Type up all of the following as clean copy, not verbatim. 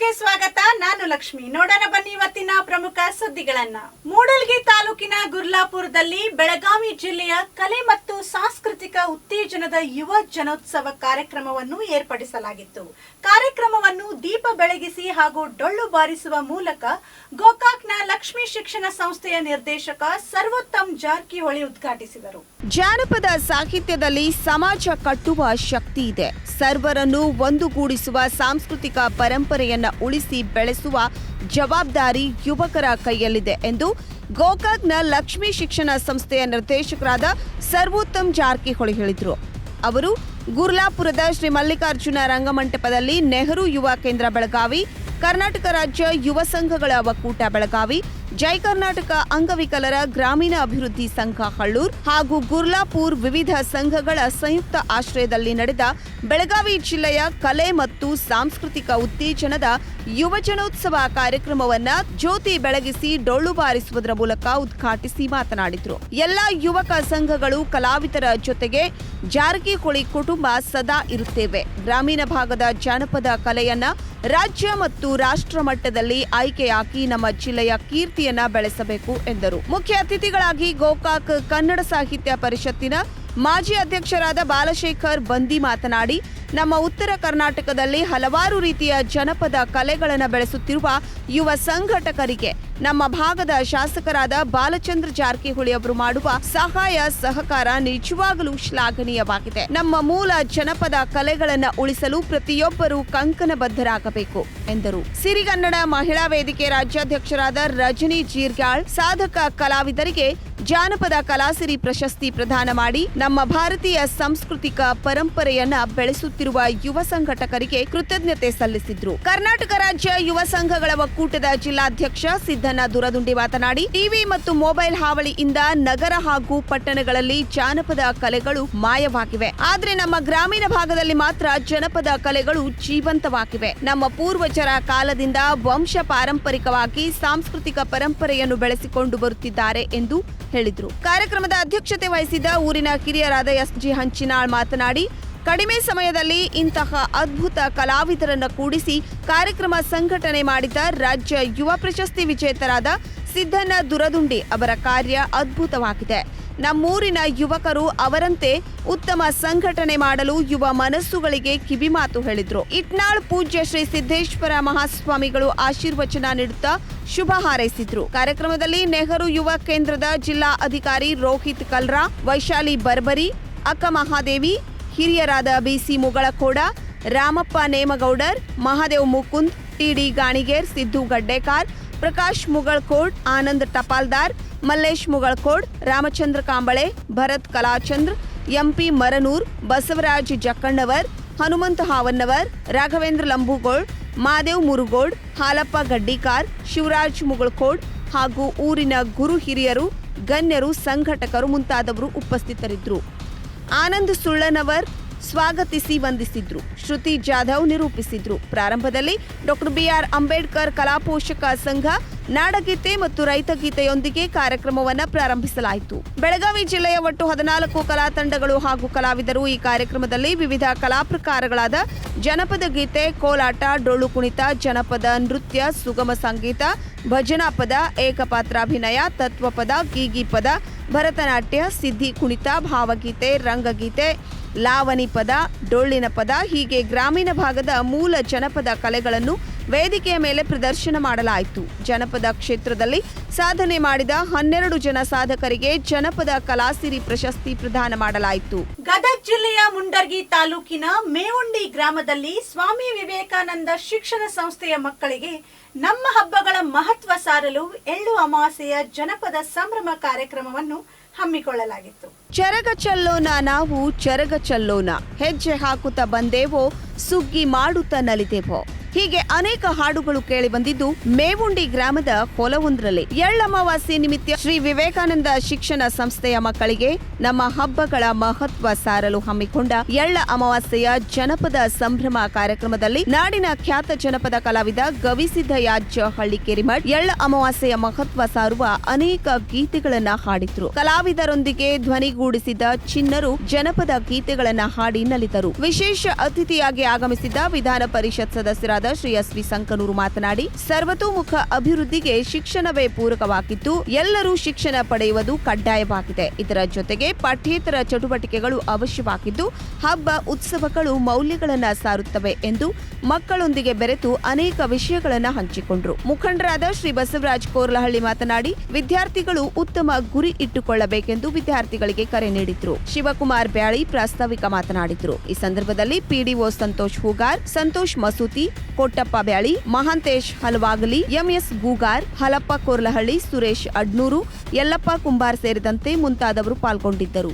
ನ್ಯೂಸ್ಗೆ ಸ್ವಾಗತ. ನಾನು ಲಕ್ಷ್ಮಿ. ನೋಡೋಣ ಬನ್ನಿ ಇವತ್ತಿನ ಪ್ರಮುಖ ಸುದ್ದಿಗಳನ್ನ. ಮೂಡಲಗಿ ತಾಲೂಕಿನ ಗುರ್ಲಾಪುರದಲ್ಲಿ ಬೆಳಗಾವಿ ಜಿಲ್ಲೆಯ ಕಲೆ ಮತ್ತು ಸಾಂಸ್ಕೃತಿಕ ಉತ್ತೇಜನದ ಯುವ ಜನೋತ್ಸವ ಕಾರ್ಯಕ್ರಮವನ್ನು ಏರ್ಪಡಿಸಲಾಗಿತ್ತು. ಕಾರ್ಯಕ್ರಮವನ್ನು ದೀಪ ಬೆಳಗಿಸಿ ಹಾಗೂ ಡೊಳ್ಳು ಬಾರಿಸುವ ಮೂಲಕ ಗೋಕಾಕ್ನ ಲಕ್ಷ್ಮೀ ಶಿಕ್ಷಣ ಸಂಸ್ಥೆಯ ನಿರ್ದೇಶಕ ಸರ್ವೋತ್ತಮ್ ಜಾರಕಿಹೊಳಿ ಉದ್ಘಾಟಿಸಿದರು. ಜಾನಪದ ಸಾಹಿತ್ಯದಲ್ಲಿ ಸಮಾಜ ಕಟ್ಟುವ ಶಕ್ತಿ ಇದೆ. ಸರ್ವರನ್ನು ಒಂದುಗೂಡಿಸುವ ಸಾಂಸ್ಕೃತಿಕ ಪರಂಪರೆಯನ್ನ ಉಳಿಸಿ ಬೆಳೆಸುವ ಜವಾಬ್ದಾರಿ ಯುವಕರ ಕೈಯಲ್ಲಿದೆ ಎಂದು ಗೋಕಾಕ್ನ ಲಕ್ಷ್ಮೀ ಶಿಕ್ಷಣ ಸಂಸ್ಥೆಯ ನಿರ್ದೇಶಕರಾದ ಸರ್ವೋತ್ತಮ್ ಜಾರಕಿಹೊಳಿ ಹೇಳಿದರು. ಅವರು ಗುರ್ಲಾಪುರದ ಶ್ರೀ ಮಲ್ಲಿಕಾರ್ಜುನ ರಂಗಮಂಟಪದಲ್ಲಿ ನೆಹರು ಯುವ ಕೇಂದ್ರ ಬೆಳಗಾವಿ, ಕರ್ನಾಟಕ ರಾಜ್ಯ ಯುವ ಸಂಘಗಳ ಒಕ್ಕೂಟ ಬೆಳಗಾವಿ, ಜೈ ಕರ್ನಾಟಕ ಅಂಗವಿಕಲರ ಗ್ರಾಮೀಣ ಅಭಿವೃದ್ಧಿ ಸಂಘ ಹಳ್ಳೂರ್ ಹಾಗೂ ಗುರ್ಲಾಪುರ್ ವಿವಿಧ ಸಂಘಗಳ ಸಂಯುಕ್ತ ಆಶ್ರಯದಲ್ಲಿ ನಡೆದ ಬೆಳಗಾವಿ ಜಿಲ್ಲೆಯ ಕಲೆ ಮತ್ತು ಸಾಂಸ್ಕೃತಿಕ ಉತ್ತೇಜನದ ಯುವಜನೋತ್ಸವ ಕಾರ್ಯಕ್ರಮವನ್ನ ಜ್ಯೋತಿ ಬೆಳಗಿಸಿ ಡೊಳ್ಳು ಬಾರಿಸುವುದರ ಮೂಲಕ ಉದ್ಘಾಟಿಸಿ ಮಾತನಾಡಿದರು. ಎಲ್ಲಾ ಯುವಕ ಸಂಘಗಳು ಕಲಾವಿದರ ಜೊತೆಗೆ ಜಾರಕಿಹೊಳಿ ಕುಟುಂಬ ಸದಾ ಇರುತ್ತೇವೆ. ಗ್ರಾಮೀಣ ಭಾಗದ ಜಾನಪದ ಕಲೆಯನ್ನ ರಾಜ್ಯ ಮತ್ತು ರಾಷ್ಟ್ರ ಮಟ್ಟದಲ್ಲಿ ಆಯ್ಕೆಯಾಗಿ ನಮ್ಮ ಜಿಲ್ಲೆಯ ಕೀರ್ತಿಯನ್ನ ಬೆಳೆಸಬೇಕು ಎಂದರು. ಮುಖ್ಯ ಅತಿಥಿಗಳಾಗಿ ಗೋಕಾಕ್ ಕನ್ನಡ ಸಾಹಿತ್ಯ ಪರಿಷತ್ತಿನ ಮಾಜಿ ಅಧ್ಯಕ್ಷರಾದ ಬಾಲಶೇಖರ್ ಬಂದಿ ಮಾತನಾಡಿ, ನಮ್ಮ ಉತ್ತರ ಕರ್ನಾಟಕದಲ್ಲಿ ಹಲವಾರು ರೀತಿಯ ಜನಪದ ಕಲೆಗಳನ್ನು ಬೆಳೆಸುತ್ತಿರುವ ಯುವ ಸಂಘಟಕರಿಗೆ ನಮ್ಮ ಭಾಗದ ಶಾಸಕರಾದ ಬಾಲಚಂದ್ರ ಜಾರಕಿಹೊಳಿ ಅವರು ಮಾಡುವ ಸಹಾಯ ಸಹಕಾರ ನಿಜವಾಗಲೂ ಶ್ಲಾಘನೀಯವಾಗಿದೆ. ನಮ್ಮ ಮೂಲ ಜನಪದ ಕಲೆಗಳನ್ನು ಉಳಿಸಲು ಪ್ರತಿಯೊಬ್ಬರೂ ಕಂಕಣಬದ್ಧರಾಗಬೇಕು ಎಂದರು. ಸಿರಿಗನ್ನಡ ಮಹಿಳಾ ವೇದಿಕೆ ರಾಜ್ಯಾಧ್ಯಕ್ಷರಾದ ರಜನಿ ಜೀರ್ಗ್ಯಾಳ್ ಸಾಧಕ ಕಲಾವಿದರಿಗೆ ಜಾನಪದ ಕಲಾಸಿರಿ ಪ್ರಶಸ್ತಿ ಪ್ರದಾನ ಮಾಡಿ ನಮ್ಮ ಭಾರತೀಯ ಸಾಂಸ್ಕೃತಿಕ ಪರಂಪರೆಯನ್ನ ಬೆಳೆಸುತ್ತಿರುವ ಯುವ ಸಂಘಟಕರಿಗೆ ಕೃತಜ್ಞತೆ ಸಲ್ಲಿಸಿದ್ರು. ಕರ್ನಾಟಕ ರಾಜ್ಯ ಯುವ ಸಂಘಗಳ ಒಕ್ಕೂಟದ ಜಿಲ್ಲಾಧ್ಯಕ್ಷ ಸಿದ್ದಣ್ಣ ದುರದುಂಡಿ ಮಾತನಾಡಿ, ಟಿವಿ ಮತ್ತು ಮೊಬೈಲ್ ಹಾವಳಿಯಿಂದ ನಗರ ಹಾಗೂ ಪಟ್ಟಣಗಳಲ್ಲಿ ಜಾನಪದ ಕಲೆಗಳು ಮಾಯವಾಗಿವೆ. ಆದ್ರೆ ನಮ್ಮ ಗ್ರಾಮೀಣ ಭಾಗದಲ್ಲಿ ಮಾತ್ರ ಜನಪದ ಕಲೆಗಳು ಜೀವಂತವಾಗಿವೆ. ನಮ್ಮ ಪೂರ್ವಜರ ಕಾಲದಿಂದ ವಂಶ ಪಾರಂಪರಿಕವಾಗಿ ಸಾಂಸ್ಕೃತಿಕ ಪರಂಪರೆಯನ್ನು ಬೆಳೆಸಿಕೊಂಡು ಬರುತ್ತಿದ್ದಾರೆ ಎಂದು ಹೇಳಿದ್ರು. ಕಾರ್ಯಕ್ರಮದ ಅಧ್ಯಕ್ಷತೆ ವಹಿಸಿದ ಊರಿನ ಕಿರಿಯರಾದ ಎಸ್ಜಿ ಹಂಚಿನಾಳ್ ಮಾತನಾಡಿ, ಕಡಿಮೆ ಸಮಯದಲ್ಲಿ ಇಂತಹ ಅದ್ಭುತ ಕಲಾವಿದರನ್ನು ಕೂಡಿಸಿ ಕಾರ್ಯಕ್ರಮ ಸಂಘಟನೆ ಮಾಡಿದ ರಾಜ್ಯ ಯುವ ಪ್ರಶಸ್ತಿ ವಿಜೇತರಾದ ಸಿದ್ದಣ್ಣ ದುರದುಂಡಿ ಅವರ ಕಾರ್ಯ ಅದ್ಭುತವಾಗಿದೆ. ನಮ್ಮೂರಿನ ಯುವಕರು ಅವರಂತೆ ಉತ್ತಮ ಸಂಘಟನೆ ಮಾಡಲು ಯುವ ಮನಸ್ಸುಗಳಿಗೆ ಕಿವಿಮಾತು ಹೇಳಿದ್ರು. ಇಟ್ನಾಳ್ ಪೂಜ್ಯ ಶ್ರೀ ಸಿದ್ದೇಶ್ವರ ಮಹಾಸ್ವಾಮಿಗಳು ಆಶೀರ್ವಚನ ನೀಡುತ್ತಾ ಶುಭ ಹಾರೈಸಿದ್ರು. ಕಾರ್ಯಕ್ರಮದಲ್ಲಿ ನೆಹರು ಯುವ ಕೇಂದ್ರದ ಜಿಲ್ಲಾ ಅಧಿಕಾರಿ ರೋಹಿತ್ ಕಲ್ರಾ, ವೈಶಾಲಿ ಬರ್ಬರಿ, ಅಕ್ಕ ಮಹಾದೇವಿ, ಹಿರಿಯರಾದ ಬಿಸಿ ಮುಗಳಕೋಡ, ರಾಮಪ್ಪ ನೇಮಗೌಡರ್, ಮಹಾದೇವ್ ಮುಕುಂದ್, ಟಿಡಿ ಗಾಣಿಗೇರ್, ಸಿದ್ದು ಗಡ್ಡೇಕಾರ್, ಪ್ರಕಾಶ್ ಮುಗಳಕೋಡ್, ಆನಂದ್ ಟಪಾಲ್ದಾರ್, ಮಲ್ಲೇಶ್ ಮುಗಳಕೋಡ್, ರಾಮಚಂದ್ರ ಕಾಂಬಳೆ, ಭರತ್ ಕಲಾಚಂದ್ರ, ಎಂಪಿ ಮರನೂರ್, ಬಸವರಾಜ್ ಜಕ್ಕಣ್ಣವರ್, ಹನುಮಂತ ಹಾವನ್ನವರ್, ರಾಘವೇಂದ್ರ ಲಂಬುಗೋಳ್, ಮಾದೇವ್ ಮುರುಗೋಡ್, ಹಾಲಪ್ಪ ಗಡ್ಡಿಕಾರ್, ಶಿವರಾಜ್ ಮುಗಳಕೋಡ್ ಹಾಗೂ ಊರಿನ ಗುರು ಹಿರಿಯರು, ಗಣ್ಯರು, ಸಂಘಟಕರು ಮುಂತಾದವರು ಉಪಸ್ಥಿತರಿದ್ದರು. ಆನಂದ್ ಸುಳ್ಳನವರ್ ಸ್ವಾಗತಿಸಿ ವಂದಿಸಿದ್ರು. ಶ್ರುತಿ ಜಾಧವ್ ನಿರೂಪಿಸಿದ್ರು. ಪ್ರಾರಂಭದಲ್ಲಿ ಡಾಕ್ಟರ್ ಬಿಆರ್ ಅಂಬೇಡ್ಕರ್ ಕಲಾ ಪೋಷಕ ಸಂಘ ನಾಡಗೀತೆ ಮತ್ತು ರೈತಗೀತೆಯೊಂದಿಗೆ ಕಾರ್ಯಕ್ರಮವನ್ನು ಪ್ರಾರಂಭಿಸಲಾಯಿತು. ಬೆಳಗಾವಿ ಜಿಲ್ಲೆಯ ಒಟ್ಟು 14 ಕಲಾ ತಂಡಗಳು ಹಾಗೂ ಕಲಾವಿದರು ಈ ಕಾರ್ಯಕ್ರಮದಲ್ಲಿ ವಿವಿಧ ಕಲಾ ಪ್ರಕಾರಗಳಾದ ಜನಪದ ಗೀತೆ, ಕೋಲಾಟ, ಡೊಳ್ಳು ಕುಣಿತ, ಜನಪದ ನೃತ್ಯ, ಸುಗಮ ಸಂಗೀತ, ಭಜನಾ ಪದ, ಏಕಪಾತ್ರಾಭಿನಯ, ತತ್ವಪದ, ಗೀಗಿ ಪದ, ಭರತನಾಟ್ಯ, ಸಿದ್ಧಿ ಕುಣಿತ, ಭಾವಗೀತೆ, ರಂಗಗೀತೆ, ಲಾವಣಿ ಪದ, ಡೊಳ್ಳಿನ ಪದ ಹೀಗೆ ಗ್ರಾಮೀಣ ಭಾಗದ ಮೂಲ ಜನಪದ ಕಲೆಗಳನ್ನು ವೇದಿಕೆಯ ಮೇಲೆ ಪ್ರದರ್ಶನ ಮಾಡಲಾಯಿತು. ಜನಪದ ಕ್ಷೇತ್ರದಲ್ಲಿ ಸಾಧನೆ ಮಾಡಿದ 12 ಜನ ಸಾಧಕರಿಗೆ ಜನಪದ ಕಲಾಸಿರಿ ಪ್ರಶಸ್ತಿ ಪ್ರದಾನ ಮಾಡಲಾಯಿತು. ಗದಗ ಜಿಲ್ಲೆಯ ಮುಂಡರ್ಗಿ ತಾಲೂಕಿನ ಮೇವುಂಡಿ ಗ್ರಾಮದಲ್ಲಿ ಸ್ವಾಮಿ ವಿವೇಕಾನಂದ ಶಿಕ್ಷಣ ಸಂಸ್ಥೆಯ ಮಕ್ಕಳಿಗೆ ನಮ್ಮ ಹಬ್ಬಗಳ ಮಹತ್ವ ಸಾರಲು ಎಳ್ಳು ಅಮಾವಾಸ್ಯೆಯ ಜನಪದ ಸಂಭ್ರಮ ಕಾರ್ಯಕ್ರಮವನ್ನು ಹಮ್ಮಿಕೊಳ್ಳಲಾಗಿತ್ತು. ಚರಗ ಚಲ್ಲೋಣ ನಾವು ಚರಗ ಚಲ್ಲೋಣ, ಹೆಜ್ಜೆ ಹಾಕುತ್ತಾ ಬಂದೇವೋ, ಸುಗ್ಗಿ ಮಾಡುತ್ತಾ ನಲಿದೇವೋ ಹೀಗೆ ಅನೇಕ ಹಾಡುಗಳು ಕೇಳಿ ಬಂದಿದ್ದು ಮೇವುಂಡಿ ಗ್ರಾಮದ ಹೊಲವೊಂದರಲ್ಲಿ. ಎಳ್ಳಮಾವಾಸ್ಯೆ ನಿಮಿತ್ತ ಶ್ರೀ ವಿವೇಕಾನಂದ ಶಿಕ್ಷಣ ಸಂಸ್ಥೆಯ ಮಕ್ಕಳಿಗೆ ನಮ್ಮ ಹಬ್ಬಗಳ ಮಹತ್ವ ಸಾರಲು ಹಮ್ಮಿಕೊಂಡ ಎಳ್ಳ ಅಮಾವಾಸ್ಯೆಯ ಜನಪದ ಸಂಭ್ರಮ ಕಾರ್ಯಕ್ರಮದಲ್ಲಿ ನಾಡಿನ ಖ್ಯಾತ ಜನಪದ ಕಲಾವಿದ ಗವಿಸಿದ್ದಯಾಜ್ಯ ಹಳ್ಳಿಕೇರಿಮಠ್ ಎಳ್ಳ ಅಮಾವಾಸ್ಯೆಯ ಮಹತ್ವ ಸಾರುವ ಅನೇಕ ಗೀತೆಗಳನ್ನ ಹಾಡಿದ್ರು. ಕಲಾವಿದರೊಂದಿಗೆ ಧ್ವನಿಗೂಡಿಸಿದ ಚಿನ್ನರು ಜನಪದ ಗೀತೆಗಳನ್ನ ಹಾಡಿ ನಲಿದರು. ವಿಶೇಷ ಅತಿಥಿಯಾಗಿ ಆಗಮಿಸಿದ್ದ ವಿಧಾನ ಪರಿಷತ್ ಸದಸ್ಯರಾದ ಶಿಕ್ಷಕರಾದ ಶ್ರೀ ಎಸ್.ವಿ. ಸಂಕನೂರು ಮಾತನಾಡಿ, ಸರ್ವತೋಮುಖ ಅಭಿವೃದ್ಧಿಗೆ ಶಿಕ್ಷಣವೇ ಪೂರಕವಾಗಿದ್ದು ಎಲ್ಲರೂ ಶಿಕ್ಷಣ ಪಡೆಯುವುದು ಕಡ್ಡಾಯವಾಗಿದೆ. ಇದರ ಜೊತೆಗೆ ಪಠ್ಯೇತರ ಚಟುವಟಿಕೆಗಳು ಅವಶ್ಯವಾಗಿದ್ದು ಹಬ್ಬ ಉತ್ಸವಗಳು ಮೌಲ್ಯಗಳನ್ನು ಸಾರುತ್ತವೆ ಎಂದು ಮಕ್ಕಳೊಂದಿಗೆ ಬೆರೆತು ಅನೇಕ ವಿಷಯಗಳನ್ನು ಹಂಚಿಕೊಂಡರು. ಮುಖಂಡರಾದ ಶ್ರೀ ಬಸವರಾಜ್ ಕೋರ್ಲಹಳ್ಳಿ ಮಾತನಾಡಿ, ವಿದ್ಯಾರ್ಥಿಗಳು ಉತ್ತಮ ಗುರಿ ಇಟ್ಟುಕೊಳ್ಳಬೇಕೆಂದು ವಿದ್ಯಾರ್ಥಿಗಳಿಗೆ ಕರೆ ನೀಡಿದ್ರು. ಶಿವಕುಮಾರ್ ಬ್ಯಾಳಿ ಪ್ರಾಸ್ತಾವಿಕ ಮಾತನಾಡಿದ್ರು. ಈ ಸಂದರ್ಭದಲ್ಲಿ ಪಿಡಿಒ ಸಂತೋಷ್ ಹೂಗಾರ್, ಸಂತೋಷ್ ಮಸೂತಿ, ಕೊಟ್ಟಪ್ಪ ಬ್ಯಾಳಿ, ಮಹಾಂತೇಶ್ ಹಲವಾಗಲಿ, ಎಂಎಸ್ ಗೂಗಾರ್, ಹಲಪ್ಪ ಕೋರ್ಲಹಳ್ಳಿ, ಸುರೇಶ್ ಅಡ್ನೂರು, ಯಲ್ಲಪ್ಪ ಕುಂಬಾರ್ ಸೇರಿದಂತೆ ಮುಂತಾದವರು ಪಾಲ್ಗೊಂಡಿದ್ದರು.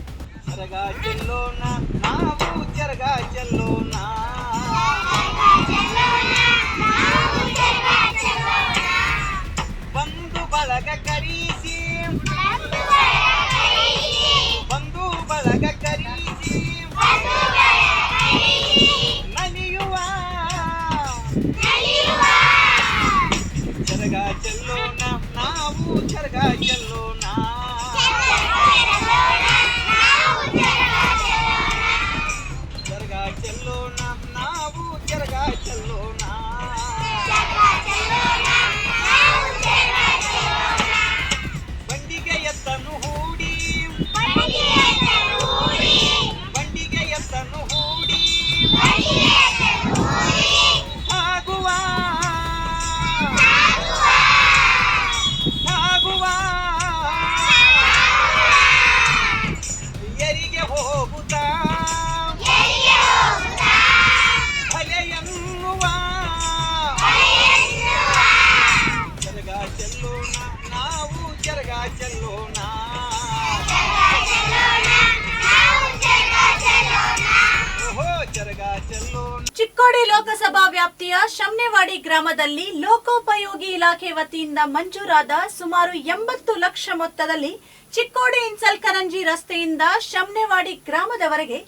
ಚಿಕ್ಕೋಡಿ ಲೋಕಸಭಾ ವ್ಯಾಪ್ತಿಯ ಶಮ್ನೆವಾಡಿ ಗ್ರಾಮದಲ್ಲಿ ಲೋಕೋಪಯೋಗಿ ಇಲಾಖೆ ವತಿಯಿಂದ ಮಂಜೂರಾದ ಸುಮಾರು 80 ಲಕ್ಷ ಮೊತ್ತದಲ್ಲಿ ಚಿಕ್ಕೋಡಿ ಇನ್ಸಲ್ಕರಂಜಿ ರಸ್ತೆಯಿಂದ ಶಮ್ನೆವಾಡಿ ಗ್ರಾಮದವರೆಗೆ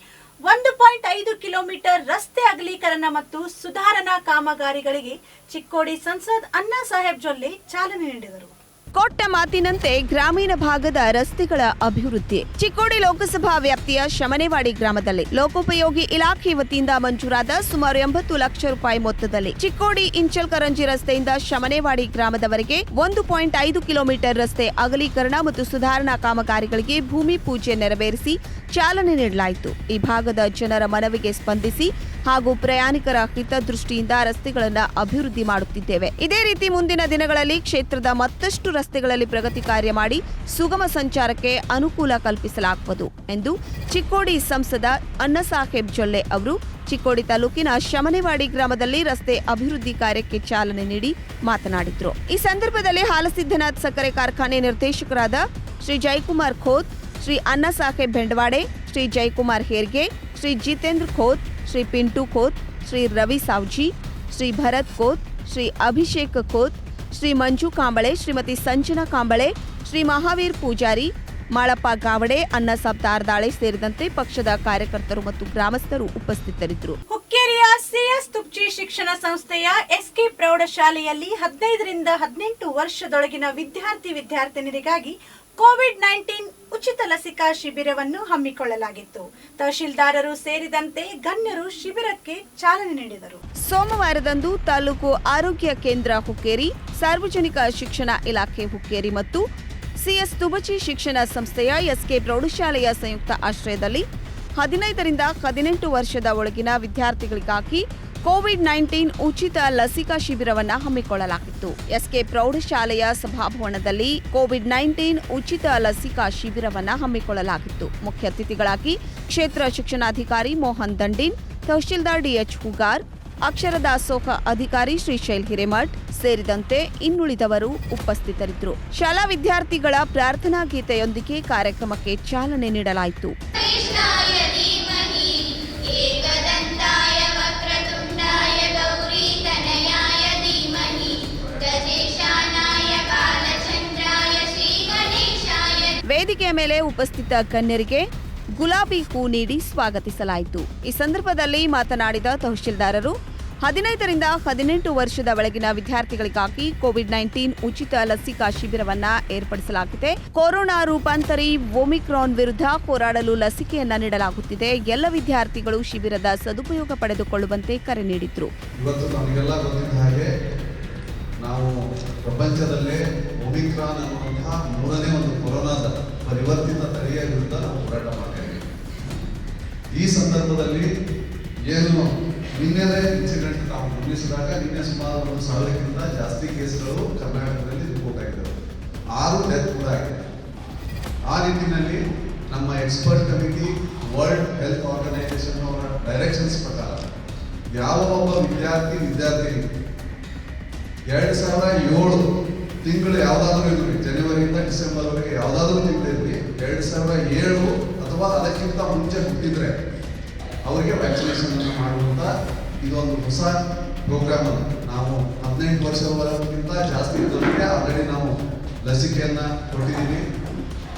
1.5 ಕಿಲೋಮೀಟರ್ ರಸ್ತೆ ಅಗಲೀಕರಣ ಮತ್ತು ಸುಧಾರಣಾ ಕಾಮಗಾರಿಗಳಿಗೆ ಚಿಕ್ಕೋಡಿ ಸಂಸದ್ ಅಣ್ಣಾ ಸಾಹೇಬ್ ಜೊಲ್ಲೆ ಚಾಲನೆ ನೀಡಿದರು. ಕೊಟ್ಟ ಮಾತಿನಂತೆ ಗ್ರಾಮೀಣ ಭಾಗದ ರಸ್ತೆಗಳ ಅಭಿವೃದ್ಧಿ. ಚಿಕ್ಕೋಡಿ ಲೋಕಸಭಾ ವ್ಯಾಪ್ತಿಯ ಶಮನೆವಾಡಿ ಗ್ರಾಮದಲ್ಲಿ ಲೋಕೋಪಯೋಗಿ ಇಲಾಖೆ ವತಿಯಿಂದ ಮಂಜೂರಾದ ಸುಮಾರು 80 ಲಕ್ಷ ರೂಪಾಯಿ ಮೊತ್ತದಲ್ಲಿ ಚಿಕ್ಕೋಡಿ ಇಂಚಲ್ಕರಂಜಿ ರಸ್ತೆಯಿಂದ ಶಮನೆವಾಡಿ ಗ್ರಾಮದವರೆಗೆ 1.5 ಕಿಲೋಮೀಟರ್ ರಸ್ತೆ ಅಗಲೀಕರಣ ಮತ್ತು ಸುಧಾರಣಾ ಕಾಮಗಾರಿಗಳಿಗೆ ಭೂಮಿ ಪೂಜೆ ನೆರವೇರಿಸಿ ಚಾಲನೆ ನೀಡಲಾಯಿತು. ಈ ಭಾಗದ ಜನರ ಮನವಿಗೆ ಸ್ಪಂದಿಸಿ ಹಾಗೂ ಪ್ರಯಾಣಿಕರ ಹಿತದೃಷ್ಟಿಯಿಂದ ರಸ್ತೆಗಳನ್ನು ಅಭಿವೃದ್ಧಿ ಮಾಡುತ್ತಿದ್ದೇವೆ. ಇದೇ ರೀತಿ ಮುಂದಿನ ದಿನಗಳಲ್ಲಿ ಕ್ಷೇತ್ರದ ಮತ್ತಷ್ಟು ರಸ್ತೆಗಳಲ್ಲಿ ಪ್ರಗತಿ ಕಾರ್ಯ ಮಾಡಿ ಸುಗಮ ಸಂಚಾರಕ್ಕೆ ಅನುಕೂಲ ಕಲ್ಪಿಸಲಾಗುವುದು ಎಂದು ಚಿಕ್ಕೋಡಿ ಸಂಸದ ಅಣ್ಣಾಸಾಹೇಬ್ ಜೊಲ್ಲೆ ಅವರು ಚಿಕ್ಕೋಡಿ ತಾಲೂಕಿನ ಶಮನೆವಾಡಿ ಗ್ರಾಮದಲ್ಲಿ ರಸ್ತೆ ಅಭಿವೃದ್ಧಿ ಕಾರ್ಯಕ್ಕೆ ಚಾಲನೆ ನೀಡಿ ಮಾತನಾಡಿದರು. ಈ ಸಂದರ್ಭದಲ್ಲಿ ಹಾಲಸಿದ್ದನಾಥ್ ಸಕ್ಕರೆ ಕಾರ್ಖಾನೆ ನಿರ್ದೇಶಕರಾದ ಶ್ರೀ ಜಯಕುಮಾರ್ ಖೋತ್, ಶ್ರೀ ಅಣ್ಣಾಸಾಹೇಬ್ ಬೆಂಡವಾಡೆ, ಶ್ರೀ ಜಯಕುಮಾರ್ ಹೇರ್ಗೆ, ಶ್ರೀ ಜಿತೇಂದ್ರ ಖೋತ್, ಶ್ರೀ ಪಿಂಟು ಖೋತ್, ಶ್ರೀ ರವಿ ಸಾವ್ಜಿ, ಶ್ರೀ ಭರತ್ ಖೋತ್, ಶ್ರೀ ಅಭಿಷೇಕ್ ಖೋತ್, ಶ್ರೀ ಮಂಜು ಕಾಂಬಳೆ, ಶ್ರೀಮತಿ ಸಂಜನಾ ಕಾಂಬಳೆ, ಶ್ರೀ ಮಹಾವೀರ್ ಪೂಜಾರಿ, ಮಾಳಪ್ಪ ಗಾವಡೆ, ಅಣ್ಣಾಸಾಬ್ ತಾರದಾಳೆ ಸೇರಿದಂತೆ ಪಕ್ಷದ ಕಾರ್ಯಕರ್ತರು ಮತ್ತು ಗ್ರಾಮಸ್ಥರು ಉಪಸ್ಥಿತರಿದ್ದರು. ಹುಕ್ಕೇರಿಯ ಸಿಎಸ್ ತುಪ್ಚಿ ಶಿಕ್ಷಣ ಸಂಸ್ಥೆಯ ಎಸ್ಕೆ ಪ್ರೌಢಶಾಲೆಯಲ್ಲಿ 15 ರಿಂದ 18 ವರ್ಷದೊಳಗಿನ ವಿದ್ಯಾರ್ಥಿನಿಯರಿಗಾಗಿ ಕೋವಿಡ್-19 ಉಚಿತ ಲಸಿಕಾ ಶಿಬಿರವನ್ನು ಹಮ್ಮಿಕೊಳ್ಳಲಾಗಿತ್ತು. ತಹಶೀಲ್ದಾರರು ಸೇರಿದಂತೆ ಗಣ್ಯರು ಶಿಬಿರಕ್ಕೆ ಚಾಲನೆ ನೀಡಿದರು. ಸೋಮವಾರದಂದು ತಾಲೂಕು ಆರೋಗ್ಯ ಕೇಂದ್ರ ಹುಕ್ಕೇರಿ, ಸಾರ್ವಜನಿಕ ಶಿಕ್ಷಣ ಇಲಾಖೆ ಹುಕ್ಕೇರಿ ಮತ್ತು ಸಿಎಸ್ ತುಬಚಿ ಶಿಕ್ಷಣ ಸಂಸ್ಥೆಯ ಎಸ್ಕೆ ಪ್ರೌಢಶಾಲೆಯ ಸಂಯುಕ್ತ ಆಶ್ರಯದಲ್ಲಿ 15 ರಿಂದ 18 ವರ್ಷದ ಒಳಗಿನ ವಿದ್ಯಾರ್ಥಿಗಳಿಗಾಗಿ ಕೋವಿಡ್-19 ಉಚಿತ ಲಸಿಕಾ ಶಿಬಿರವನ್ನು ಹಮ್ಮಿಕೊಳ್ಳಲಾಗಿತ್ತು. ಎಸ್ಕೆ ಪ್ರೌಢಶಾಲೆಯ ಸಭಾಭವನದಲ್ಲಿ ಕೋವಿಡ್-19 ಉಚಿತ ಲಸಿಕಾ ಶಿಬಿರವನ್ನು ಹಮ್ಮಿಕೊಳ್ಳಲಾಗಿತ್ತು. ಮುಖ್ಯ ಅತಿಥಿಗಳಾಗಿ ಕ್ಷೇತ್ರ ಶಿಕ್ಷಣಾಧಿಕಾರಿ ಮೋಹನ್ ದಂಡಿನ್, ತಹಶೀಲ್ದಾರ್ ಡಿಎಚ್ ಹುಗಾರ್, ಅಕ್ಷರ ದಾಸೋಹ ಅಧಿಕಾರಿ ಶ್ರೀಶೈಲ್ ಹಿರೇಮಠ್ ಸೇರಿದಂತೆ ಇನ್ನುಳಿದವರು ಉಪಸ್ಥಿತರಿದ್ದರು. ಶಾಲಾ ವಿದ್ಯಾರ್ಥಿಗಳ ಪ್ರಾರ್ಥನಾ ಗೀತೆಯೊಂದಿಗೆ ಕಾರ್ಯಕ್ರಮಕ್ಕೆ ಚಾಲನೆ ನೀಡಲಾಯಿತು. ವೇದಿಕೆಯ ಮೇಲೆ ಉಪಸ್ಥಿತ ಗಣ್ಯರಿಗೆ ಗುಲಾಬಿ ಹೂ ನೀಡಿ ಸ್ವಾಗತಿಸಲಾಯಿತು. ಈ ಸಂದರ್ಭದಲ್ಲಿ ಮಾತನಾಡಿದ ತಹಶೀಲ್ದಾರರು, 15ರಿಂದ 18 ವರ್ಷದ ಒಳಗಿನ ವಿದ್ಯಾರ್ಥಿಗಳಿಗಾಗಿ ಕೋವಿಡ್-19 ಉಚಿತ ಲಸಿಕಾ ಶಿಬಿರವನ್ನ ಏರ್ಪಡಿಸಲಾಗಿದೆ. ಕೊರೋನಾ ರೂಪಾಂತರಿ ಒಮಿಕ್ರಾನ್ ವಿರುದ್ಧ ಹೋರಾಡಲು ಲಸಿಕೆಯನ್ನ ನೀಡಲಾಗುತ್ತಿದೆ. ಎಲ್ಲ ವಿದ್ಯಾರ್ಥಿಗಳು ಶಿಬಿರದ ಸದುಪಯೋಗ ಪಡೆದುಕೊಳ್ಳುವಂತೆ ಕರೆ ನೀಡಿದ್ರು. ಇವತ್ತು ನಮಗೆಲ್ಲ ಗೊತ್ತಿದ್ದ ಹಾಗೆ ನಾವು ಪ್ರಪಂಚದಲ್ಲೇ ಒಮಿಕ್ರಾನ್ ಅನ್ನುವಂತಹ ಮೂರನೇ ಒಂದು ಕೊರೋನಾದ ಪರಿವರ್ತಿತ ತಳಿಯ ವಿರುದ್ಧ ನಾವು ಹೋರಾಟ ಮಾಡ್ತೇವೆ. ಈ ಸಂದರ್ಭದಲ್ಲಿ ಏನು ನಿನ್ನೆದೇ ಇನ್ಸಿಡೆಂಟ್ ನಾವು ಗಮನಿಸಿದಾಗ ನಿನ್ನೆ ಸುಮಾರು 1,000ಕ್ಕಿಂತ ಜಾಸ್ತಿ ಕೇಸ್ಗಳು ಕರ್ನಾಟಕದಲ್ಲಿ ರಿಪೋರ್ಟ್ ಆಗಿದ್ದವು. 6 ಡೆತ್ ಕೂಡ ಆಗಿದೆ. ಆ ನಿಟ್ಟಿನಲ್ಲಿ ನಮ್ಮ expert committee World Health Organization ಅವರ ಡೈರೆಕ್ಷನ್ಸ್ ಪ್ರಕಾರ ಯಾವ ಒಬ್ಬ ವಿದ್ಯಾರ್ಥಿ 2007 ತಿಂಗಳು ಯಾವುದಾದ್ರೂ ಇರಲಿ, ಜನವರಿಯಿಂದ ಡಿಸೆಂಬರ್ವರೆಗೆ ಯಾವುದಾದ್ರೂ ತಿಂಗಳು ಇರಲಿ, 2007 ಅಥವಾ ಅದಕ್ಕಿಂತ ಮುಂಚೆ ಹುಟ್ಟಿದ್ರೆ ಅವರಿಗೆ ವ್ಯಾಕ್ಸಿನೇಷನ್ ಮಾಡುವಂತ ಇದೊಂದು ಹೊಸ ಪ್ರೋಗ್ರಾಮ್ ಅನ್ನು ನಾವು 18 ವರ್ಷವರೆಗಿಂತ ಜಾಸ್ತಿ ಇದ್ದವರಿಗೆ ಆಲ್ರೆಡಿ ನಾವು ಲಸಿಕೆಯನ್ನ ಕೊಟ್ಟಿದ್ದೀವಿ.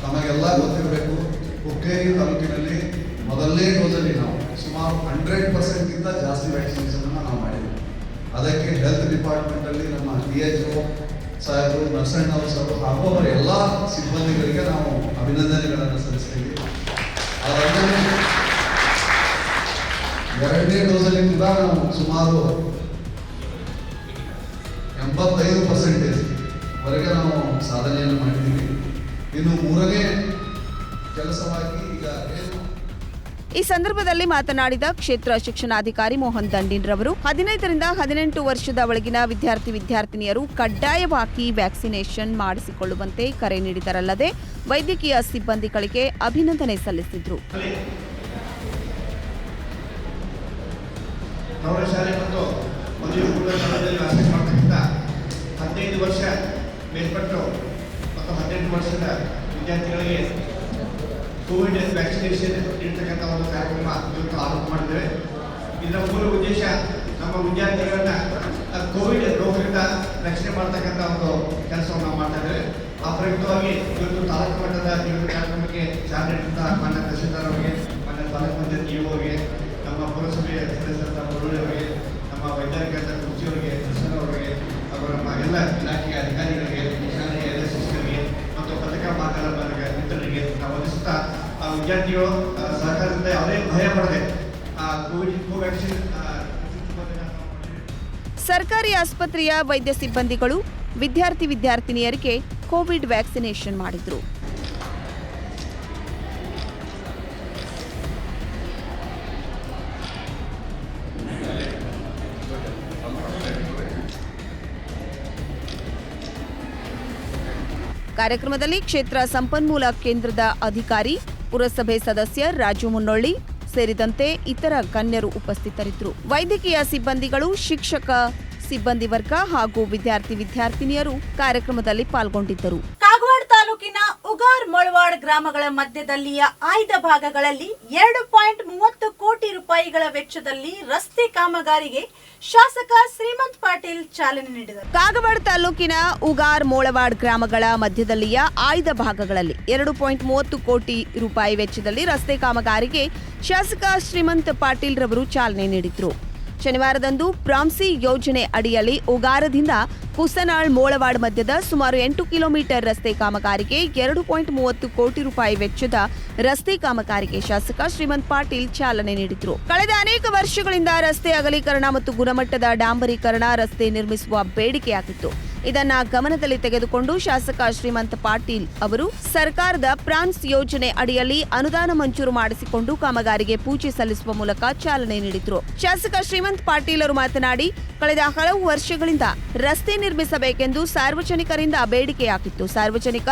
ತಮಗೆಲ್ಲ ಗೊತ್ತಿರಬೇಕು, ಹುಕ್ಕೇರಿ ತಾಲೂಕಿನಲ್ಲಿ ಮೊದಲನೇ ಡೋಸಲ್ಲಿ ನಾವು ಸುಮಾರು 100%ಗಿಂತ ಜಾಸ್ತಿ ವ್ಯಾಕ್ಸಿನೇಷನ್ ಅನ್ನು ನಾವು ಮಾಡಿದ್ದೀವಿ. ಅದಕ್ಕೆ ಹೆಲ್ತ್ ಡಿಪಾರ್ಟ್ಮೆಂಟ್ ಅಲ್ಲಿ ನಮ್ಮ DHO ಸಾಹೇಬರು, ನರ್ಸಣ್ಣವರು ಸಾಹೇಬರು ಹಾಗೂ ಅವರ ಎಲ್ಲ ಸಿಬ್ಬಂದಿಗಳಿಗೆ ನಾವು ಅಭಿನಂದನೆಗಳನ್ನು ಸಲ್ಲಿಸ್ತೀವಿ. ಅದಲ್ಲದೆ 2ನೇ ಡೋಸಲ್ಲಿ ಕೂಡ ನಾವು ಸುಮಾರು 85% ವರೆಗೆ ನಾವು ಸಾಧನೆಯನ್ನು ಮಾಡಿದ್ದೀವಿ. ಇನ್ನು 3ನೇ ಕೆಲಸವಾಗಿ ಈಗ ಏನು ಈ ಸಂದರ್ಭದಲ್ಲಿ ಮಾತನಾಡಿದ ಕ್ಷೇತ್ರ ಶಿಕ್ಷಣಾಧಿಕಾರಿ ಮೋಹನ್ ದಂಡಿನ್ ರವರು 15ರಿಂದ 18 ವರ್ಷದ ಒಳಗಿನ ವಿದ್ಯಾರ್ಥಿನಿಯರು ಕಡ್ಡಾಯವಾಗಿ ವ್ಯಾಕ್ಸಿನೇಷನ್ ಮಾಡಿಸಿಕೊಳ್ಳುವಂತೆ ಕರೆ ನೀಡಿದರಲ್ಲದೆ ವೈದ್ಯಕೀಯ ಸಿಬ್ಬಂದಿಗಳಿಗೆ ಅಭಿನಂದನೆ ಸಲ್ಲಿಸಿದರು. ಪ್ರೌಢಶಾಲೆ ಮತ್ತು ಪದವಿ ಪೂರ್ವ ಶಾಲೆಯಲ್ಲಿ ವ್ಯಾಸಂಗ ಮಾಡತಕ್ಕಂಥ 15 ವರ್ಷ ಮೇಲ್ಪಟ್ಟು ಮತ್ತು 18 ವರ್ಷದ ವಿದ್ಯಾರ್ಥಿಗಳಿಗೆ ಕೋವಿಡ್ ವ್ಯಾಕ್ಸಿನೇಷನ್ ನೀಡತಕ್ಕಂಥ ಒಂದು ಕಾರ್ಯಕ್ರಮ ಇವತ್ತು ಆರಂಭ ಮಾಡಿದ್ದೇವೆ. ಇದರ ಮೂಲ ಉದ್ದೇಶ ನಮ್ಮ ವಿದ್ಯಾರ್ಥಿಗಳನ್ನ ಕೋವಿಡ್ ರೋಗದಿಂದ ರಕ್ಷಣೆ ಮಾಡತಕ್ಕಂಥ ಒಂದು ಕೆಲಸವನ್ನು ನಾವು ಮಾಡ್ತಾ ಇದ್ದೇವೆ. ಆ ಪ್ರಯುಕ್ತವಾಗಿ ಇವತ್ತು ತಾಲೂಕು ಮಟ್ಟದ ಈ ಒಂದು ಕಾರ್ಯಕ್ರಮಕ್ಕೆ ಚಾಲನೆ ನೀಡಿದ ಮಾನ್ಯ ತಹಶೀಲ್ದಾರ್ ಅವರಿಗೆ, ಮಾನ್ಯ ತಾಲೂಕು ಪಂಚಾಯತ್ ಇಒ ಅವರಿಗೆ, ನಮ್ಮ ಪುರಸಭೆಯ ಸದಸ್ಯರಾದ ಮುರಳಿ ಅವರಿಗೆ, ನಮ್ಮ ವೈದ್ಯಕೀಯ ಕುರ್ಚಿಯವರಿಗೆ, ಅವರಿಗೆ ಹಾಗೂ ನಮ್ಮ ಎಲ್ಲ ಇಲಾಖೆಯ ಅಧಿಕಾರಿಗಳಿಗೆ, ಶಾಲೆಯ ಎಲ್ಲ ಶಿಕ್ಷಕರಿಗೆ ಮತ್ತು ಪತ್ರಿಕಾ ಮಾಧ್ಯಮದ ಮಿತ್ರರಿಗೆ ನಾವು ವಂದಿಸುತ್ತಾ ವಿದ್ಯಾರ್ಥಿಗಳು ಸಹಕಾರದಿಂದ ಯಾವುದೇ ಭಯ ಪಡದೆ ಕೋವ್ಯಾಕ್ಸಿನ್ ಸರ್ಕಾರಿ ಆಸ್ಪತ್ರೆಯ ವೈದ್ಯ ಸಿಬ್ಬಂದಿಗಳು ವಿದ್ಯಾರ್ಥಿನಿಯರಿಗೆ ಕೋವಿಡ್ ವ್ಯಾಕ್ಸಿನೇಷನ್ ಮಾಡಿದ್ರು. ಕಾರ್ಯಕ್ರಮದಲ್ಲಿ ಕ್ಷೇತ್ರ ಸಂಪನ್ಮೂಲ ಕೇಂದ್ರದ ಅಧಿಕಾರಿ, ಪುರಸಭೆ ಸದಸ್ಯ ರಾಜು ಮುನ್ನೊಳ್ಳಿ ಸೇರಿದಂತೆ ಇತರ ಗಣ್ಯರು ಉಪಸ್ಥಿತರಿದ್ದರು. ವೈದ್ಯಕೀಯ ಸಿಬ್ಬಂದಿಗಳು, ಶಿಕ್ಷಕ ಸಿಬ್ಬಂದಿ ವರ್ಗ ಹಾಗೂ ವಿದ್ಯಾರ್ಥಿನಿಯರು ಕಾರ್ಯಕ್ರಮದಲ್ಲಿ ಪಾಲ್ಗೊಂಡಿದ್ದರು. ಕಾಗವಾಡ ತಾಲೂಕಿನ ಉಗಾರ್ ಮೊಳವಾಡ್ ಗ್ರಾಮಗಳ ಮಧ್ಯದಲ್ಲಿಯ ಆಯ್ದ ಭಾಗಗಳಲ್ಲಿ 2.30 ಕೋಟಿ ರೂಪಾಯಿಗಳ ವೆಚ್ಚದಲ್ಲಿ ರಸ್ತೆ ಕಾಮಗಾರಿಗೆ ಶಾಸಕ ಶ್ರೀಮಂತ್ ಪಾಟೀಲ್ ಚಾಲನೆ ನೀಡಿದರು. ಕಾಗವಾಡ ತಾಲೂಕಿನ ಉಗಾರ್ ಮೊಳವಾಡ್ ಗ್ರಾಮಗಳ ಮಧ್ಯದಲ್ಲಿಯ ಆಯ್ದ ಭಾಗಗಳಲ್ಲಿ 2.30 ಕೋಟಿ ರೂಪಾಯಿ ವೆಚ್ಚದಲ್ಲಿ ರಸ್ತೆ ಕಾಮಗಾರಿಗೆ ಶಾಸಕ ಶ್ರೀಮಂತ್ ಪಾಟೀಲ್ ರವರು ಚಾಲನೆ ನೀಡಿದರು. ಶನಿವಾರದಂದು ಪ್ರಾಮ್ಸಿ ಯೋಜನೆ ಅಡಿಯಲ್ಲಿ ಉಗಾರದಿಂದ ಕುಸನಾಳ್ ಮೋಳವಾಡ್ ಮಧ್ಯದ ಸುಮಾರು 8 ಕಿಲೋಮೀಟರ್ ರಸ್ತೆ ಕಾಮಗಾರಿಗೆ 2.30 ಕೋಟಿ ರೂಪಾಯಿ ವೆಚ್ಚದ ರಸ್ತೆ ಕಾಮಗಾರಿಗೆ ಶಾಸಕ ಶ್ರೀಮಂತ್ ಪಾಟೀಲ್ ಚಾಲನೆ ನೀಡಿದರು. ಕಳೆದ ಅನೇಕ ವರ್ಷಗಳಿಂದ ರಸ್ತೆ ಅಗಲೀಕರಣ ಮತ್ತು ಗುಣಮಟ್ಟದ ಡಾಂಬರೀಕರಣ ರಸ್ತೆ ನಿರ್ಮಿಸುವ ಬೇಡಿಕೆಯಾಗಿತ್ತು. ಇದನ್ನ ಗಮನದಲ್ಲಿ ತೆಗೆದುಕೊಂಡು ಶಾಸಕ ಶ್ರೀಮಂತ್ ಪಾಟೀಲ್ ಅವರು ಸರ್ಕಾರದ ಪ್ರಾನ್ಸ್ ಯೋಜನೆ ಅಡಿಯಲ್ಲಿ ಅನುದಾನ ಮಂಜೂರು ಮಾಡಿಸಿಕೊಂಡು ಕಾಮಗಾರಿಗೆ ಪೂಜೆ ಸಲ್ಲಿಸುವ ಮೂಲಕ ಚಾಲನೆ ನೀಡಿದರು. ಶಾಸಕ ಶ್ರೀಮಂತ್ ಪಾಟೀಲ್ ಅವರು ಮಾತನಾಡಿ, ಕಳೆದ ಹಲವು ವರ್ಷಗಳಿಂದ ರಸ್ತೆ ನಿರ್ಮಿಸಬೇಕೆಂದು ಸಾರ್ವಜನಿಕರಿಂದ ಬೇಡಿಕೆಯಾಗಿತ್ತು. ಸಾರ್ವಜನಿಕ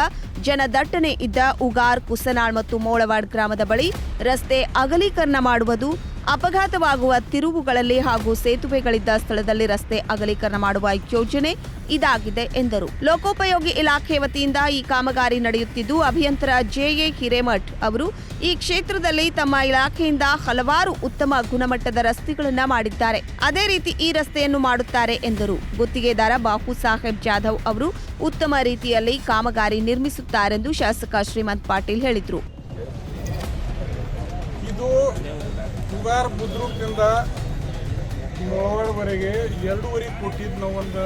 ಜನದಟ್ಟಣೆ ಇದ್ದ ಉಗಾರ್, ಕುಸನಾಳ್ ಮತ್ತು ಮೋಳವಾಡ್ ಗ್ರಾಮದ ಬಳಿ ರಸ್ತೆ ಅಗಲೀಕರಣ ಮಾಡುವುದು, ಅಪಘಾತವಾಗುವ ತಿರುವುಗಳಲ್ಲಿ ಹಾಗೂ ಸೇತುವೆಗಳಿದ್ದ ಸ್ಥಳದಲ್ಲಿ ರಸ್ತೆ ಅಗಲೀಕರಣ ಮಾಡುವ ಯೋಜನೆ ಇದಾಗಿದೆ ಎಂದರು. ಲೋಕೋಪಯೋಗಿ ಇಲಾಖೆ ವತಿಯಿಂದ ಈ ಕಾಮಗಾರಿ ನಡೆಯುತ್ತಿದ್ದು, ಅಭಿಯಂತರ ಜೆಎ ಹಿರೇಮಠ್ ಅವರು ಈ ಕ್ಷೇತ್ರದಲ್ಲಿ ತಮ್ಮ ಇಲಾಖೆಯಿಂದ ಹಲವಾರು ಉತ್ತಮ ಗುಣಮಟ್ಟದ ರಸ್ತೆಗಳನ್ನು ಮಾಡಿದ್ದಾರೆ. ಅದೇ ರೀತಿ ಈ ರಸ್ತೆಯನ್ನು ಮಾಡುತ್ತಾರೆ ಎಂದರು. ಗುತ್ತಿಗೆದಾರ ಬಾಪು ಸಾಹೇಬ್ ಜಾಧವ್ ಅವರು ಉತ್ತಮ ರೀತಿಯಲ್ಲಿ ಕಾಮಗಾರಿ ನಿರ್ಮಿಸುತ್ತಾರೆಂದು ಶಾಸಕ ಶ್ರೀಮಂತ್ ಪಾಟೀಲ್ ಹೇಳಿದರು. ಇದು ಉಗಾರ್ ಬುದ್ರೂಪ್ನಿಂದ ಮುಳವಾಡವರೆಗೆ 2.5 ಕೋಟಿದು ನಾವೊಂದು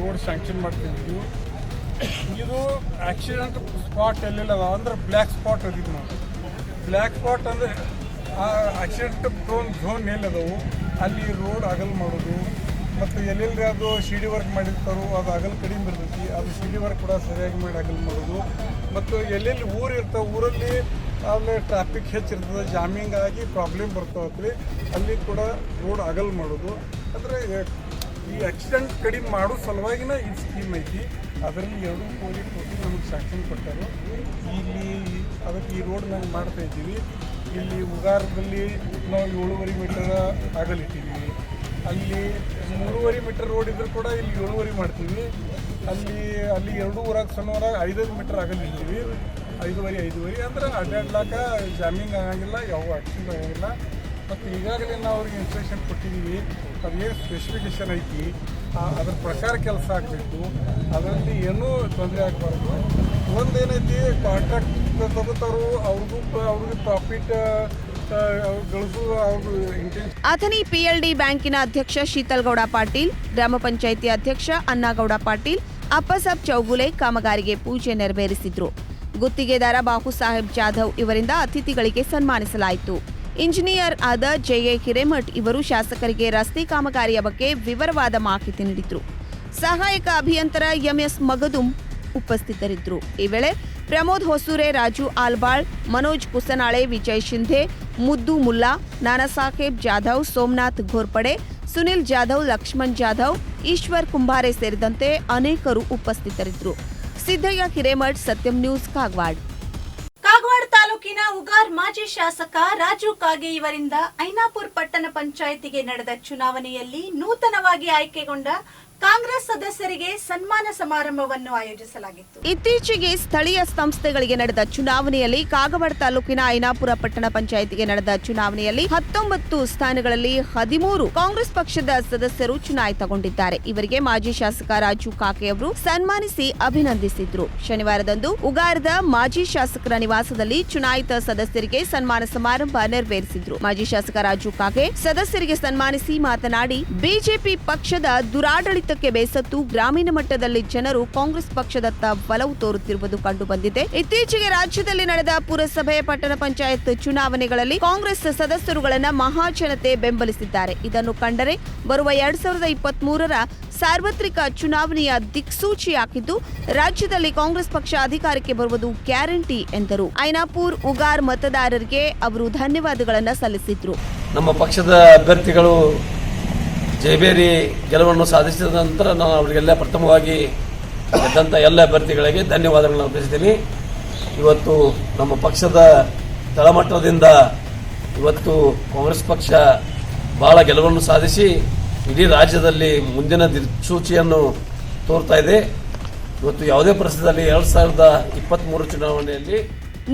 ರೋಡ್ ಸ್ಯಾಂಕ್ಷನ್ ಮಾಡ್ತಿದ್ವಿ. ಇದು ಆಕ್ಸಿಡೆಂಟ್ ಸ್ಪಾಟ್ ಎಲ್ಲೆಲ್ಲ ಅಂದ್ರೆ ಬ್ಲ್ಯಾಕ್ ಸ್ಪಾಟ್ ಅದಿದ್ದು ನಾವು. ಬ್ಲ್ಯಾಕ್ ಸ್ಪಾಟ್ ಅಂದರೆ ಆ ಆಕ್ಸಿಡೆಂಟ್ ಪ್ರೋನ್ ಝೋನ್ ಎಲ್ಲದವು ಅಲ್ಲಿ ರೋಡ್ ಅಗಲ್ ಮಾಡೋದು, ಮತ್ತು ಎಲ್ಲೆಲ್ಲಿ ಅದು ಸಿ ಡಿ ವರ್ಕ್ ಮಾಡಿರ್ತಾರೋ ಅದು ಅಗಲ್ ಕಡಿಮೆ ಇರ್ತೈತಿ, ಅದು ಸಿ ಡಿ ವರ್ಕ್ ಕೂಡ ಸರಿಯಾಗಿ ಮಾಡಿ ಅಗಲ್ ಮಾಡೋದು. ಮತ್ತು ಎಲ್ಲೆಲ್ಲಿ ಊರು ಇರ್ತಾವೆ ಊರಲ್ಲಿ ಅಲ್ಲಿ ಟ್ರಾಫಿಕ್ ಹೆಚ್ಚಿರ್ತದೆ, ಜಾಮಿಂಗ್ ಆಗಿ ಪ್ರಾಬ್ಲಮ್ ಬರ್ತಾವತ್ರಿ, ಅಲ್ಲಿ ಕೂಡ ರೋಡ್ ಅಗಲ್ ಮಾಡೋದು. ಅಂದರೆ ಈ ಆಕ್ಸಿಡೆಂಟ್ ಕಡಿಮೆ ಮಾಡೋ ಸಲುವಾಗಿನ ಈ ಸ್ಕೀಮ್ ಐತಿ. ಅದರಲ್ಲಿ 2 ಕೋಟಿ ನಮಗೆ ಸ್ಯಾಂಕ್ಷನ್ ಕೊಟ್ಟರು. ಇಲ್ಲಿ ಅದಕ್ಕೆ ಈ ರೋಡ್ ನಾವು ಮಾಡ್ತಾ ಇದ್ದೀವಿ. ಇಲ್ಲಿ ಉಗಾರದಲ್ಲಿ ನಾವು 7.5 ಮೀಟರ್ ಅಗಲಿಟ್ಟಿದ್ದೀವಿ. ಅಲ್ಲಿ 3.5 ಮೀಟರ್ ರೋಡ್ ಇದ್ರೂ ಕೂಡ ಇಲ್ಲಿ 7.5 ಮಾಡ್ತೀವಿ. ಅಲ್ಲಿ 2 ಊರಾಗ ಸಣ್ಣವರಾಗ 5 ಮೀಟರ್ ಅಗಲಿಟ್ಟಿದ್ದೀವಿ. 5.5 ಅಂದ್ರೆ ಅಡ್ಡಾಡ್ಲಾಕ ಜಾಮಿಂಗ್ ಆಗಂಗಿಲ್ಲ, ಯಾವ ಆಕ್ಸಿಡೆಂಟ್ ಆಗಂಗಿಲ್ಲ. ಮತ್ತು ಈಗಾಗಲೇ ನಾವು ಅವ್ರಿಗೆ ಇನ್ಸ್ಟ್ರಕ್ಷನ್ ಕೊಟ್ಟಿದ್ದೀವಿ, ಅದೇನು ಸ್ಪೆಸಿಫಿಕೇಷನ್ ಐತಿ ಅದ್ರ ಪ್ರಕಾರ ಕೆಲಸ ಆಗಬೇಕು, ಅದರಲ್ಲಿ ಏನೂ ತೊಂದರೆ ಆಗಬಾರ್ದು. ಒಂದೇನೈತಿ ಕಾಂಟ್ರಾಕ್ಟ್ ತಗೋತಾರೋ ಅವ್ರಿಗೂ ಪ್ರಾಫಿಟ್ ಗಳಿಸೋ ಅವ್ರ ಇಂಟೆನ್ಷನ್. ಅಥಣಿ PLD ಬ್ಯಾಂಕಿನ ಅಧ್ಯಕ್ಷ ಶೀತಲ್ಗೌಡ ಪಾಟೀಲ್, ಗ್ರಾಮ ಪಂಚಾಯಿತಿ ಅಧ್ಯಕ್ಷ ಅಣ್ಣಗೌಡ ಪಾಟೀಲ್, ಅಪ್ಪಸಾಬ್ ಚೌಗುಲೆ ಕಾಮಗಾರಿಗೆ ಪೂಜೆ ನೆರವೇರಿಸಿದ್ರು. ಗುತ್ತಿಗೆದಾರ ಬಾಹು ಸಾಹೇಬ್ ಜಾಧವ್ ಇವರಿಂದ ಅತಿಥಿಗಳಿಗೆ ಸನ್ಮಾನಿಸಲಾಯಿತು. ಇಂಜಿನಿಯರ್ ಆದ JA ಹಿರೇಮಠ್ ಇವರು ಶಾಸಕರಿಗೆ ರಸ್ತೆ ಕಾಮಗಾರಿಯ ಬಗ್ಗೆ ವಿವರವಾದ ಮಾಹಿತಿ ನೀಡಿದ್ರು. ಸಹಾಯಕ ಅಭಿಯಂತರ MS ಮಗದುಂ ಉಪಸ್ಥಿತರಿದ್ದರು. ಈ ವೇಳೆ ಪ್ರಮೋದ್ ಹೊಸೂರೆ, ರಾಜು ಆಲ್ಬಾಳ್, ಮನೋಜ್ ಕುಸನಾಳೆ, ವಿಜಯ್ ಶಿಂಧೆ, ಮುದ್ದು ಮುಲ್ಲಾ, ನಾನಾ ಸಾಹೇಬ್ ಜಾಧವ್, ಸೋಮನಾಥ್ ಘೋರ್ಪಡೆ, ಸುನಿಲ್ ಜಾಧವ್, ಲಕ್ಷ್ಮಣ್ ಜಾಧವ್, ಈಶ್ವರ್ ಕುಂಬಾರೆ ಸೇರಿದಂತೆ ಅನೇಕರು ಉಪಸ್ಥಿತರಿದ್ದರು. ಸಿದ್ದಯ್ಯ ಹಿರೇಮಠ್, ಸತ್ಯಂ ನ್ಯೂಸ್, ಕಾಗವಾಡ್. ಕಾಗವಾಡ ತಾಲೂಕಿನ ಉಗಾರ್ ಮಾಜಿ ಶಾಸಕ ರಾಜು ಕಾಗೆ ಇವರಿಂದ ಐನಾಪುರ ಪಟ್ಟಣ ಪಂಚಾಯಿತಿಗೆ ನಡೆದ ಚುನಾವಣೆಯಲ್ಲಿ ನೂತನವಾಗಿ ಆಯ್ಕೆಗೊಂಡ ಕಾಂಗ್ರೆಸ್ ಸದಸ್ಯರಿಗೆ ಸನ್ಮಾನ ಸಮಾರಂಭವನ್ನು ಆಯೋಜಿಸಲಾಗಿತ್ತು. ಇತ್ತೀಚೆಗೆ ಸ್ಥಳೀಯ ಸಂಸ್ಥೆಗಳಿಗೆ ನಡೆದ ಚುನಾವಣೆಯಲ್ಲಿ ಕಾಗವಾಡ ತಾಲೂಕಿನ ಐನಾಪುರ ಪಟ್ಟಣ ಪಂಚಾಯಿತಿಗೆ ನಡೆದ ಚುನಾವಣೆಯಲ್ಲಿ 19 ಸ್ಥಾನಗಳಲ್ಲಿ 13 ಕಾಂಗ್ರೆಸ್ ಪಕ್ಷದ ಸದಸ್ಯರು ಚುನಾಯಿತಗೊಂಡಿದ್ದಾರೆ. ಇವರಿಗೆ ಮಾಜಿ ಶಾಸಕ ರಾಜು ಕಾಗೆ ಅವರು ಸನ್ಮಾನಿಸಿ ಅಭಿನಂದಿಸಿದ್ರು. ಶನಿವಾರದಂದು ಉಗಾರದ ಮಾಜಿ ಶಾಸಕರ ನಿವಾಸದಲ್ಲಿ ಚುನಾಯಿತ ಸದಸ್ಯರಿಗೆ ಸನ್ಮಾನ ಸಮಾರಂಭ ನೆರವೇರಿಸಿದ್ರು. ಮಾಜಿ ಶಾಸಕ ರಾಜು ಕಾಗೆ ಸದಸ್ಯರಿಗೆ ಸನ್ಮಾನಿಸಿ ಮಾತನಾಡಿ, ಬಿಜೆಪಿ ಪಕ್ಷದ ದುರಾಡಳಿತ ಬೇಸತ್ತು ಗ್ರಾಮೀಣ ಮಟ್ಟದಲ್ಲಿ ಜನರು ಕಾಂಗ್ರೆಸ್ ಪಕ್ಷದತ್ತ ಒಲವು ತೋರುತ್ತಿರುವುದು ಕಂಡುಬಂದಿದೆ. ಇತ್ತೀಚೆಗೆ ರಾಜ್ಯದಲ್ಲಿ ನಡೆದ ಪುರಸಭೆ, ಪಟ್ಟಣ ಪಂಚಾಯತ್ ಚುನಾವಣೆಗಳಲ್ಲಿ ಕಾಂಗ್ರೆಸ್ ಸದಸ್ಯರುಗಳನ್ನ ಮಹಾಜನತೆ ಬೆಂಬಲಿಸಿದ್ದಾರೆ. ಇದನ್ನು ಕಂಡರೆ ಬರುವ 2023ರ ಸಾರ್ವತ್ರಿಕ ಚುನಾವಣೆಯ ದಿಕ್ಸೂಚಿಯಾಗಿದ್ದು ರಾಜ್ಯದಲ್ಲಿ ಕಾಂಗ್ರೆಸ್ ಪಕ್ಷ ಅಧಿಕಾರಕ್ಕೆ ಬರುವುದು ಗ್ಯಾರಂಟಿ ಎಂದರು. ಐನಾಪುರ್ ಉಗಾರ್ ಮತದಾರರಿಗೆ ಅವರು ಧನ್ಯವಾದಗಳನ್ನು ಸಲ್ಲಿಸಿದ್ರು. ನಮ್ಮ ಪಕ್ಷದ ಅಭ್ಯರ್ಥಿಗಳು ಜಯಬೇರಿ ಗೆಲುವನ್ನು ಸಾಧಿಸಿದ ನಂತರ ನಾನು ಅವರಿಗೆಲ್ಲ ಪ್ರಥಮವಾಗಿ ಗೆದ್ದಂಥ ಎಲ್ಲ ಅಭ್ಯರ್ಥಿಗಳಿಗೆ ಧನ್ಯವಾದಗಳನ್ನು ಅರ್ಪಿಸ್ತೀನಿ. ಇವತ್ತು ನಮ್ಮ ಪಕ್ಷದ ತಳಮಟ್ಟದಿಂದ ಇವತ್ತು ಕಾಂಗ್ರೆಸ್ ಪಕ್ಷ ಬಹಳ ಗೆಲುವನ್ನು ಸಾಧಿಸಿ ಇಡೀ ರಾಜ್ಯದಲ್ಲಿ ಮುಂದಿನ ದಿಕ್ಸೂಚಿಯನ್ನು ತೋರ್ತಾ ಇದೆ. ಇವತ್ತು ಯಾವುದೇ ಪರಿಸ್ಥಿತಿಯಲ್ಲಿ 2023 ಚುನಾವಣೆಯಲ್ಲಿ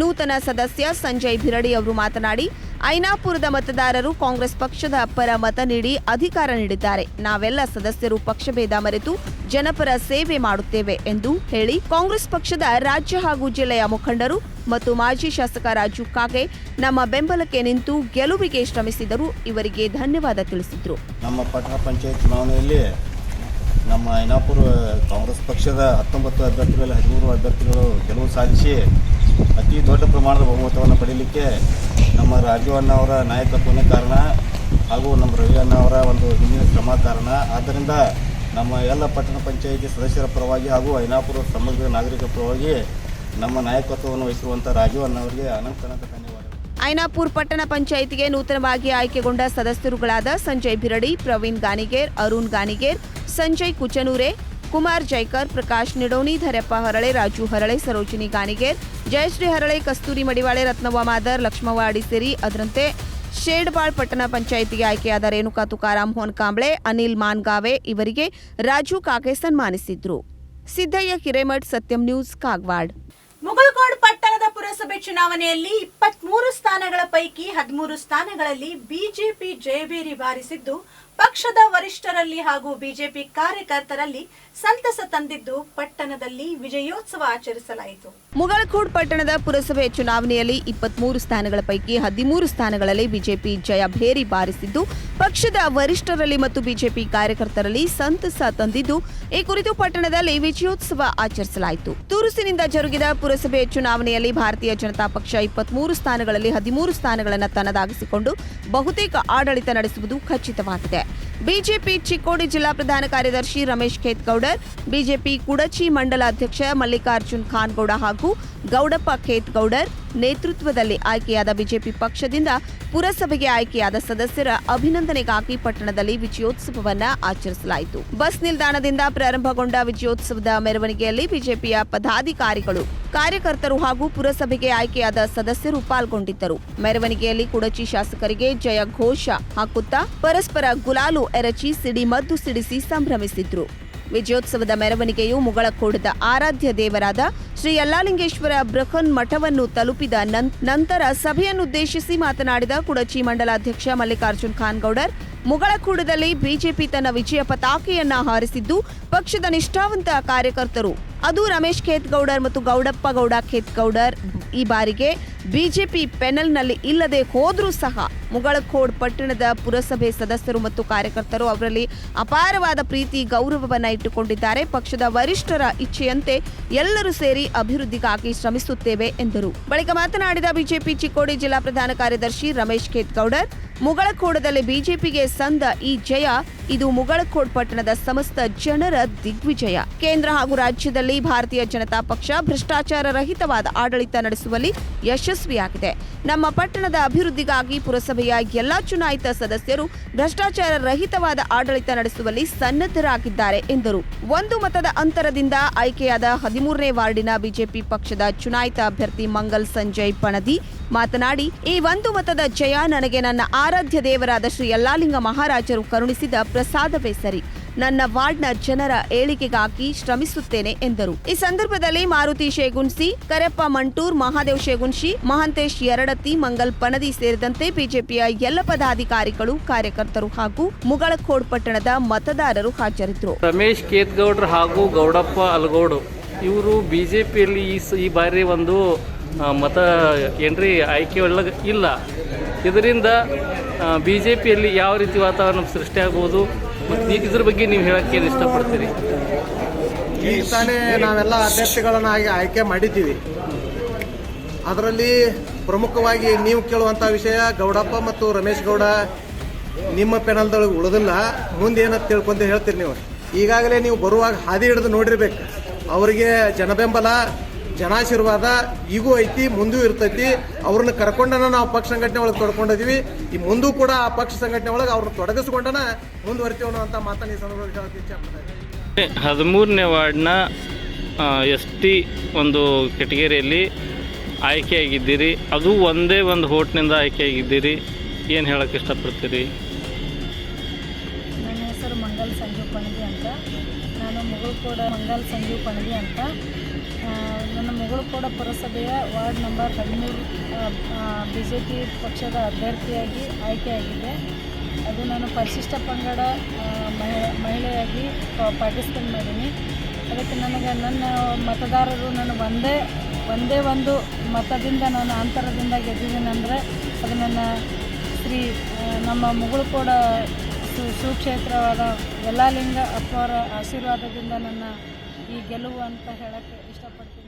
ನೂತನ ಸದಸ್ಯ ಸಂಜಯ್ ಭಿರಡಿ ಅವರು ಮಾತನಾಡಿ, ಐನಾಪುರದ ಮತದಾರರು ಕಾಂಗ್ರೆಸ್ ಪಕ್ಷದ ಪರ ಮತ ನೀಡಿ ಅಧಿಕಾರ ನೀಡಿದ್ದಾರೆ. ನಾವೆಲ್ಲ ಸದಸ್ಯರು ಪಕ್ಷಭೇದ ಮರೆತು ಜನಪರ ಸೇವೆ ಮಾಡುತ್ತೇವೆ ಎಂದು ಹೇಳಿ ಕಾಂಗ್ರೆಸ್ ಪಕ್ಷದ ರಾಜ್ಯ ಹಾಗೂ ಜಿಲ್ಲೆಯ ಮುಖಂಡರು ಮತ್ತು ಮಾಜಿ ಶಾಸಕ ರಾಜು ಕಾಗೆ ನಮ್ಮ ಬೆಂಬಲಕ್ಕೆ ನಿಂತು ಗೆಲುವಿಗೆ ಶ್ರಮಿಸಿದರು. ಇವರಿಗೆ ಧನ್ಯವಾದ ತಿಳಿಸಿದರು. ನಮ್ಮ ಪಟ್ಟಣ ಪಂಚಾಯತ್ ಚುನಾವಣೆಯಲ್ಲಿ ನಮ್ಮ ಐನಾಪುರ ಕಾಂಗ್ರೆಸ್ ಪಕ್ಷದ 19 ಅಭ್ಯರ್ಥಿಗಳಲ್ಲಿ 13 ಅಭ್ಯರ್ಥಿಗಳು ಗೆಲುವು ಸಾಧಿಸಿ ಅತಿ ದೊಡ್ಡ ಪ್ರಮಾಣದ ಬಹುಮತವನ್ನು ಪಡೆಯಲಿಕ್ಕೆ ನಮ್ಮ ರಾಜು ಅಣ್ಣ ಅವರ ನಾಯಕತ್ವನೇ ಕಾರಣ ಹಾಗೂ ನಮ್ಮ ರವಿ ಅಣ್ಣ ಅವರ ಒಂದು ಹಿಂದಿನ ಶ್ರಮ ಕಾರಣ. ಆದ್ದರಿಂದ ನಮ್ಮ ಎಲ್ಲ ಪಟ್ಟಣ ಪಂಚಾಯಿತಿ ಸದಸ್ಯರ ಪರವಾಗಿ ಹಾಗೂ ಐನಾಪುರ ಸಮಗ್ರ ನಾಗರಿಕರ ಪರವಾಗಿ ನಮ್ಮ ನಾಯಕತ್ವವನ್ನು ವಹಿಸಿರುವಂಥ ರಾಜು ಅಣ್ಣ ಅವರಿಗೆ ಅನಂತ ಧನ್ಯವಾದಗಳು. ಐನಾಪುರ ಪಟ್ಟಣ ಪಂಚಾಯಿತಿಗೆ ನೂತನವಾಗಿ ಆಯ್ಕೆಗೊಂಡ ಸದಸ್ಯರುಗಳಾದ ಸಂಜಯ್ ಭಿರಡಿ, ಪ್ರವೀಣ್ ಗಾನಿಗೇರ್, ಅರುಣ್ ಗಾನಿಗೇರ್, ಸಂಜಯ್ ಕುಚನೂರೆ, ಕುಮಾರ್ ಜೈಕರ್, ಪ್ರಕಾಶ್ ನಿಡೋನಿ, ಧರೆಪ್ಪ ಹರಳೆ, ರಾಜು ಹರಳೆ, ಸರೋಜಿನಿ ಗಾನಿಗೇರ್, ಜಯಶ್ರೀ ಹರಳೆ, ಕಸ್ತೂರಿ ಮಡಿವಾಳೆ, ರತ್ನವ್ವ ಮಾದರ್, ಲಕ್ಷ್ಮವ್ವ ಅಡಿಸೇರಿ, ಅದರಂತೆ ಶೇಡ್ಬಾಳ್ ಪಟ್ಟಣ ಪಂಚಾಯಿತಿಗೆ ಆಯ್ಕೆಯಾದ ರೇಣುಕಾ ತುಕಾರಾಮ್ ಹೊನ್ಕಾಂಬ್ಳೆ, ಅನಿಲ್ ಮಾನ್ಗಾವೆ ಇವರಿಗೆ ರಾಜು ಕಾಗೆ ಸನ್ಮಾನಿಸಿದ್ರು. ಸಿದ್ದಯ್ಯ ಹಿರೇಮಠ್, ಸತ್ಯಂ ನ್ಯೂಸ್, ಕಾಗವಾಡ್. ಮುಗಳಕೋಡ್ ಪಟ್ಟಣದ ಪುರಸಭೆ ಚುನಾವಣೆಯಲ್ಲಿ 23 ಸ್ಥಾನಗಳ ಪೈಕಿ 13 ಸ್ಥಾನಗಳಲ್ಲಿ ಬಿಜೆಪಿ ಜಯಬೇರಿ ಬಾರಿಸಿದ್ದು ಪಕ್ಷದ ವರಿಷ್ಠರಲ್ಲಿ ಹಾಗೂ ಬಿಜೆಪಿ ಕಾರ್ಯಕರ್ತರಲ್ಲಿ ಸಂತಸ ತಂದಿದ್ದು ಪಟ್ಟಣದಲ್ಲಿ ವಿಜಯೋತ್ಸವ ಆಚರಿಸಲಾಯಿತು. ಮುಗಳಖೋಡ್ ಪಟ್ಟಣದ ಪುರಸಭೆ ಚುನಾವಣೆಯಲ್ಲಿ 23 ಸ್ಥಾನಗಳ ಪೈಕಿ 13 ಸ್ಥಾನಗಳಲ್ಲಿ ಬಿಜೆಪಿ ಜಯಭೇರಿ ಬಾರಿಸಿದ್ದು ಪಕ್ಷದ ವರಿಷ್ಠರಲ್ಲಿ ಮತ್ತು ಬಿಜೆಪಿ ಕಾರ್ಯಕರ್ತರಲ್ಲಿ ಸಂತಸ ತಂದಿದ್ದು ಈ ಕುರಿತು ಪಟ್ಟಣದಲ್ಲಿ ವಿಜಯೋತ್ಸವ ಆಚರಿಸಲಾಯಿತು. ತುರುಸಿನಿಂದ ಜರುಗಿದ ಪುರಸಭೆ ಚುನಾವಣೆಯಲ್ಲಿ ಭಾರತೀಯ ಜನತಾ ಪಕ್ಷ 23 ಸ್ಥಾನಗಳಲ್ಲಿ 13 ಸ್ಥಾನಗಳನ್ನು ತನ್ನದಾಗಿಸಿಕೊಂಡು ಬಹುತೇಕ ಆಡಳಿತ ನಡೆಸುವುದು ಖಚಿತವಾಗಿದೆ. ಬಿಜೆಪಿ ಚಿಕ್ಕೋಡಿ ಜಿಲ್ಲಾ ಪ್ರಧಾನ ಕಾರ್ಯದರ್ಶಿ ರಮೇಶ್ ಖೇತ್ಗೌಡರ್, ಬಿಜೆಪಿ ಕುಡಚಿ ಮಂಡಲ ಅಧ್ಯಕ್ಷ ಮಲ್ಲಿಕಾರ್ಜುನ್ ಖಾನ್ಗೌಡ ಹಾಗೂ ಗೌಡಪ್ಪ ಖೇತ್ಗೌಡರ್ ನೇತೃತ್ವದಲ್ಲಿ ಆಯ್ಕೆಯಾದ ಬಿಜೆಪಿ ಪಕ್ಷದಿಂದ ಪುರಸಭೆಗೆ ಆಯ್ಕೆಯಾದ ಸದಸ್ಯರ ಅಭಿನಂದನೆಗಾಗಿ ಪಟ್ಟಣದಲ್ಲಿ ವಿಜಯೋತ್ಸವವನ್ನು ಆಚರಿಸಲಾಯಿತು. ಬಸ್ ನಿಲ್ದಾಣದಿಂದ ಪ್ರಾರಂಭಗೊಂಡ ವಿಜಯೋತ್ಸವದ ಮೆರವಣಿಗೆಯಲ್ಲಿ ಬಿಜೆಪಿಯ ಪದಾಧಿಕಾರಿಗಳು, ಕಾರ್ಯಕರ್ತರು ಹಾಗೂ ಪುರಸಭೆಗೆ ಆಯ್ಕೆಯಾದ ಸದಸ್ಯರು ಪಾಲ್ಗೊಂಡಿದ್ದರು. ಮೆರವಣಿಗೆಯಲ್ಲಿ ಕುಡಚಿ ಶಾಸಕರಿಗೆ ಜಯ ಘೋಷ ಹಾಕುತ್ತಾ ಪರಸ್ಪರ ಗುಲಾಲು ಎರಚಿ ಸಿಡಿಮದ್ದು ಸಿಡಿಸಿ ಸಂಭ್ರಮಿಸಿದ್ರು. ವಿಜಯೋತ್ಸವದ ಮೆರವಣಿಗೆಯು ಮುಗಳಖೋಡದ ಆರಾಧ್ಯ ದೇವರಾದ ಶ್ರೀ ಯಲ್ಲಾಲಿಂಗೇಶ್ವರ ಬೃಹನ್ ಮಠವನ್ನು ತಲುಪಿದ ನಂತರ ಸಭೆಯನ್ನುದ್ದೇಶಿಸಿ ಮಾತನಾಡಿದ ಕುಡಚಿ ಮಂಡಲಾಧ್ಯಕ್ಷ ಮಲ್ಲಿಕಾರ್ಜುನ್ ಖಾನ್ಗೌಡರ್, ಮುಗಳಖೋಡದಲ್ಲಿ ಬಿಜೆಪಿ ತನ್ನ ವಿಜಯ ಪತಾಕೆಯನ್ನ ಹಾರಿಸಿದ್ದು ಪಕ್ಷದ ನಿಷ್ಠಾವಂತ ಕಾರ್ಯಕರ್ತರು, ಅದು ರಮೇಶ್ ಖೇತ್ಗೌಡರ್ ಮತ್ತು ಗೌಡಪ್ಪ ಗೌಡ ಖೇತ್ಗೌಡರ್ ಈ ಬಾರಿಗೆ ಬಿಜೆಪಿ ಪೆನಲ್ನಲ್ಲಿ ಇಲ್ಲದೆ ಹೋದರೂ ಸಹ ಮುಗಳಖೋಡ್ ಪಟ್ಟಣದ ಪುರಸಭೆ ಸದಸ್ಯರು ಮತ್ತು ಕಾರ್ಯಕರ್ತರು ಅವರಲ್ಲಿ ಅಪಾರವಾದ ಪ್ರೀತಿ ಗೌರವವನ್ನು ಇಟ್ಟುಕೊಂಡಿದ್ದಾರೆ. ಪಕ್ಷದ ವರಿಷ್ಠರ ಇಚ್ಛೆಯಂತೆ ಎಲ್ಲರೂ ಸೇರಿ ಅಭಿವೃದ್ಧಿಗಾಗಿ ಶ್ರಮಿಸುತ್ತೇವೆ ಎಂದರು. ಬಳಿಕ ಮಾತನಾಡಿದ ಬಿಜೆಪಿ ಚಿಕ್ಕೋಡಿ ಜಿಲ್ಲಾ ಪ್ರಧಾನ ಕಾರ್ಯದರ್ಶಿ ರಮೇಶ್ ಖೇತ್ಗೌಡರ್, ಮುಗಳಖೋಡದಲ್ಲಿ ಬಿಜೆಪಿಗೆ ಸಂದ ಈ ಜಯ ಇದು ಮುಗಳಖೋಡ್ ಪಟ್ಟಣದ ಸಮಸ್ತ ಜನರ ದಿಗ್ವಿಜಯ. ಕೇಂದ್ರ ಹಾಗೂ ರಾಜ್ಯದಲ್ಲಿ ಭಾರತೀಯ ಜನತಾ ಪಕ್ಷ ಭ್ರಷ್ಟಾಚಾರ ರಹಿತವಾದ ಆಡಳಿತ ನಡೆಸುವಲ್ಲಿ ಯಶಸ್ವಿಯಾಗಿದೆ. ನಮ್ಮ ಪಟ್ಟಣದ ಅಭಿವೃದ್ಧಿಗಾಗಿ ಪುರಸಭೆಯ ಎಲ್ಲಾ ಚುನಾಯಿತ ಸದಸ್ಯರು ಭ್ರಷ್ಟಾಚಾರ ರಹಿತವಾದ ಆಡಳಿತ ನಡೆಸುವಲ್ಲಿ ಸನ್ನದ್ಧರಾಗಿದ್ದಾರೆ ಎಂದರು. ಒಂದು ಮತದ ಅಂತರದಿಂದ ಆಯ್ಕೆಯಾದ 13ನೇ ವಾರ್ಡಿನ ಬಿಜೆಪಿ ಪಕ್ಷದ ಚುನಾಯಿತ ಅಭ್ಯರ್ಥಿ ಮಂಗಲ್ ಸಂಜಯ್ ಪಣದಿ ಮಾತನಾಡಿ, ಈ ಒಂದು ಮತದ ಜಯ ನನಗೆ ನನ್ನ ಆರಾಧ್ಯ ದೇವರಾದ ಶ್ರೀ ಯಲ್ಲಾಲಿಂಗ ಮಹಾರಾಜರು ಕರುಣಿಸಿದ ಪ್ರಸಾದವೇ ಸರಿ. ನನ್ನ ವಾರ್ಡ್ನ ಜನರ ಏಳಿಗೆಗಾಗಿ ಶ್ರಮಿಸುತ್ತೇನೆ ಎಂದರು. ಈ ಸಂದರ್ಭದಲ್ಲಿ ಮಾರುತಿ ಶೇಗುನ್ಸಿ, ಕರೆಪ್ಪ ಮಂಟೂರ್, ಮಹಾದೇವ್ ಶೇಗುನ್ಶಿ, ಮಹಾಂತೇಶ್ ಯರಡತಿ, ಮಂಗಲ್ ಪಣದಿ ಸೇರಿದಂತೆ ಬಿಜೆಪಿಯ ಎಲ್ಲ ಪದಾಧಿಕಾರಿಗಳು, ಕಾರ್ಯಕರ್ತರು ಹಾಗೂ ಮುಗಳಖೋಡ್ ಪಟ್ಟಣದ ಮತದಾರರು ಹಾಜರಿದ್ದರು. ರಮೇಶ್ ಖೇತ್ಗೌಡ್ರು ಹಾಗೂ ಗೌಡಪ್ಪ ಅಲಗೋಡು ಇವರು ಬಿಜೆಪಿಯಲ್ಲಿ ಈ ಬಾರಿ ಒಂದು ಮತ ಆಯ್ಕೆ ಒಳಗೆ ಇಲ್ಲ. ಇದರಿಂದ ಬಿಜೆಪಿಯಲ್ಲಿ ಯಾವ ರೀತಿ ವಾತಾವರಣ ಸೃಷ್ಟಿಯಾಗಬಹುದು ಮತ್ತು ಇದ್ರ ಬಗ್ಗೆ ನೀವು ಹೇಳಕ್ಕೆ ಏನು ಇಷ್ಟಪಡ್ತೀರಿ? ಈಗ ತಾನೇ ನಾವೆಲ್ಲ ಅಭ್ಯರ್ಥಿಗಳನ್ನು ಆಯ್ಕೆ ಮಾಡಿದ್ದೀವಿ. ಅದರಲ್ಲಿ ಪ್ರಮುಖವಾಗಿ ನೀವು ಕೇಳುವಂಥ ವಿಷಯ ಗೌಡಪ್ಪ ಮತ್ತು ರಮೇಶ್ ಗೌಡ ನಿಮ್ಮ ಪೆನಲ್ದೊಳಗೆ ಉಳಿದಿಲ್ಲ. ಮುಂದೆ ಏನಂತ ತಿಳ್ಕೊಂಡು ಹೇಳ್ತೀರಿ ನೀವು. ಈಗಾಗಲೇ ನೀವು ಬರುವಾಗ ಹಾದಿ ಹಿಡಿದು ನೋಡಿರ್ಬೇಕು. ಅವರಿಗೆ ಜನಬೆಂಬಲ, ಜನಾಶೀರ್ವಾದ ಈಗೂ ಐತಿ, ಮುಂದೂ ಇರ್ತೈತಿ. ಅವ್ರನ್ನ ಕರ್ಕೊಂಡನ ನಾವು ಪಕ್ಷ ಸಂಘಟನೆ ಒಳಗೆ ತೊಡ್ಕೊಂಡಿದ್ದೀವಿ. ಈ ಮುಂದೂ ಕೂಡ ಆ ಪಕ್ಷ ಸಂಘಟನೆ ಒಳಗೆ ಅವ್ರನ್ನ ತೊಡಗಿಸ್ಕೊಂಡನ ಮುಂದುವರಿತೀವಿ ಅನ್ನೋ ಮಾತನ್ನು ಈ ಸಂದರ್ಭದಲ್ಲಿ ಹೇಳೋಕೆ ಇಚ್ಛೆ ಪಡ್ತೀನಿ. 13ನೇ ವಾರ್ಡ್ನ ST ಒಂದು ಕೆಟಗರಿಯಲ್ಲಿ ಆಯ್ಕೆಯಾಗಿದ್ದೀರಿ. ಅದು ಒಂದೇ ಒಂದು ಹೋಟ್ನಿಂದ ಆಯ್ಕೆಯಾಗಿದ್ದೀರಿ. ಏನು ಹೇಳೋಕ್ಕೆ ಇಷ್ಟಪಡ್ತೀರಿ? ನನ್ನ ಹೆಸರು ಮಂಗಲ್ ಸಂಜೀವ್ ಪಣದಿ ಅಂತ. ನಾನು ಮುಗಳಖೋಡ ಮಂಗಲ್ ಸಂಜೀವ್ ಪಣದಿ ಅಂತ. ನನ್ನ ಮುಗಳಖೋಡ ಪುರಸಭೆಯ ವಾರ್ಡ್ ನಂಬರ್ 13 BJP ಪಕ್ಷದ ಅಭ್ಯರ್ಥಿಯಾಗಿ ಆಯ್ಕೆಯಾಗಿದೆ. ಅದು ನಾನು ಪರಿಶಿಷ್ಟ ಪಂಗಡ ಮಹಿಳೆಯಾಗಿ ಪಾರ್ಟಿಸಿಪೇಟ್ ಮಾಡೀನಿ. ಅದಕ್ಕೆ ನನಗೆ ನನ್ನ ಮತದಾರರು ನಾನು ಒಂದೇ ಒಂದು ಮತದಿಂದ ನಾನು ಅಂತರದಿಂದ ಗೆದ್ದಿದ್ದೀನಿ ಅಂದರೆ ಅದು ನನ್ನ ನಮ್ಮ ಮುಗಳಖೋಡ ಸುಕ್ಷೇತ್ರವಾದ ಯಲ್ಲಾಲಿಂಗ ಅಪ್ಪವರ ಆಶೀರ್ವಾದದಿಂದ ನನ್ನ ಈ ಗೆಲುವು ಅಂತ ಹೇಳಕ್ಕೆ ಇಷ್ಟಪಡ್ತೀನಿ.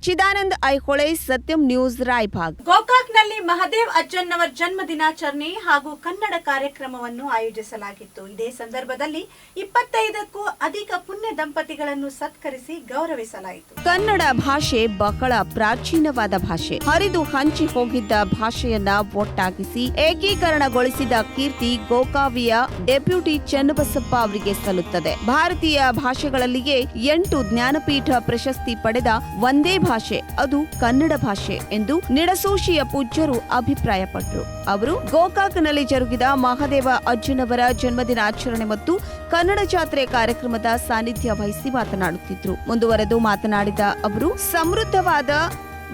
ಚಿದಾನಂದ್ ಐಹೊಳೆ, ಸತ್ಯಂ ನ್ಯೂಸ್, ರಾಯಭಾಗ್. ಗೋಕಾಕ್ನಲ್ಲಿ ಮಹದೇವ್ ಅಜ್ಜನ್ನವರ ಜನ್ಮ ದಿನಾಚರಣೆ ಹಾಗೂ ಕನ್ನಡ ಕಾರ್ಯಕ್ರಮವನ್ನು ಆಯೋಜಿಸಲಾಗಿತ್ತು. ಇದೇ ಸಂದರ್ಭದಲ್ಲಿ 25ಕ್ಕೂ ಅಧಿಕ ಪುಣ್ಯ ದಂಪತಿಗಳನ್ನು ಸತ್ಕರಿಸಿ ಗೌರವಿಸಲಾಯಿತು. ಕನ್ನಡ ಭಾಷೆ ಬಹಳ ಪ್ರಾಚೀನವಾದ ಭಾಷೆ. ಹರಿದು ಹಂಚಿ ಹೋಗಿದ್ದ ಭಾಷೆಯನ್ನ ಒಟ್ಟಾಗಿಸಿ ಏಕೀಕರಣಗೊಳಿಸಿದ ಕೀರ್ತಿ ಗೋಕಾವಿಯ ಡೆಪ್ಯೂಟಿ ಚನ್ನಬಸಪ್ಪ ಅವರಿಗೆ ಸಲ್ಲುತ್ತದೆ. ಭಾರತೀಯ ಭಾಷೆಗಳಲ್ಲಿಯೇ 8 ಜ್ಞಾನಪೀಠ ಪ್ರಶಸ್ತಿ ಪಡೆದ ಒಂದೇ ಭಾಷೆ ಅದು ಕನ್ನಡ ಭಾಷೆ ಎಂದು ನಿಡಸೋಶಿಯ ಪೂಜ್ಯರು ಅಭಿಪ್ರಾಯಪಟ್ಟರು. ಅವರು ಗೋಕಾಕ್ನಲ್ಲಿ ಜರುಗಿದ ಮಹದೇವ ಅಜ್ಜನವರ ಜನ್ಮದಿನಾಚರಣೆ ಮತ್ತು ಕನ್ನಡ ಜಾತ್ರೆ ಕಾರ್ಯಕ್ರಮದ ಸಾನ್ನಿಧ್ಯ ವಹಿಸಿ ಮಾತನಾಡುತ್ತಿದ್ರು. ಮುಂದುವರೆದು ಮಾತನಾಡಿದ ಅವರು, ಸಮೃದ್ಧವಾದ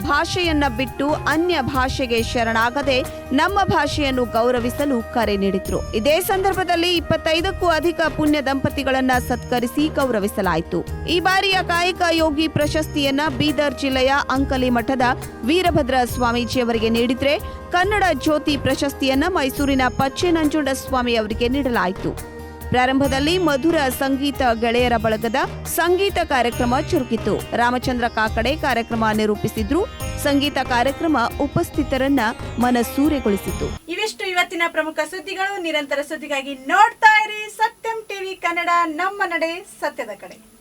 ಭಾಷೆಯನ್ನ ಬಿಟ್ಟು ಅನ್ಯ ಭಾಷೆಗೆ ಶರಣಾಗದೆ ನಮ್ಮ ಭಾಷೆಯನ್ನು ಗೌರವಿಸಲು ಕರೆ ನೀಡಿದ್ರು. ಇದೇ ಸಂದರ್ಭದಲ್ಲಿ 25ಕ್ಕೂ ಅಧಿಕ ಪುಣ್ಯ ದಂಪತಿಗಳನ್ನ ಸತ್ಕರಿಸಿ ಗೌರವಿಸಲಾಯಿತು. ಈ ಬಾರಿಯ ಕಾಯಕ ಯೋಗಿ ಪ್ರಶಸ್ತಿಯನ್ನ ಬೀದರ್ ಜಿಲ್ಲೆಯ ಅಂಕಲಿ ಮಠದ ವೀರಭದ್ರ ಸ್ವಾಮೀಜಿಯವರಿಗೆ ನೀಡಿದ್ರೆ, ಕನ್ನಡ ಜ್ಯೋತಿ ಪ್ರಶಸ್ತಿಯನ್ನ ಮೈಸೂರಿನ ಪಚ್ಚೆ ನಂಜುಂಡಸ್ವಾಮಿ ಅವರಿಗೆ ನೀಡಲಾಯಿತು. ಪ್ರಾರಂಭದಲ್ಲಿ ಮಧುರ ಸಂಗೀತ ಗೆಳೆಯರ ಬಳಗದ ಸಂಗೀತ ಕಾರ್ಯಕ್ರಮ ಜರುಗಿತು. ರಾಮಚಂದ್ರ ಕಾಕಡೆ ಕಾರ್ಯಕ್ರಮ ನಿರೂಪಿಸಿದ್ರು. ಸಂಗೀತ ಕಾರ್ಯಕ್ರಮ ಉಪಸ್ಥಿತರನ್ನ ಮನಸೂರೆಗೊಳಿಸಿತು. ಇವಿಷ್ಟು ಇವತ್ತಿನ ಪ್ರಮುಖ ಸುದ್ದಿಗಳು. ನಿರಂತರ ಸುದ್ದಿಗಾಗಿ ನೋಡ್ತಾ ಇರಿ ಸತ್ಯಂ ಟಿವಿ ಕನ್ನಡ, ನಮ್ಮ ನಡೆ ಸತ್ಯದ ಕಡೆ.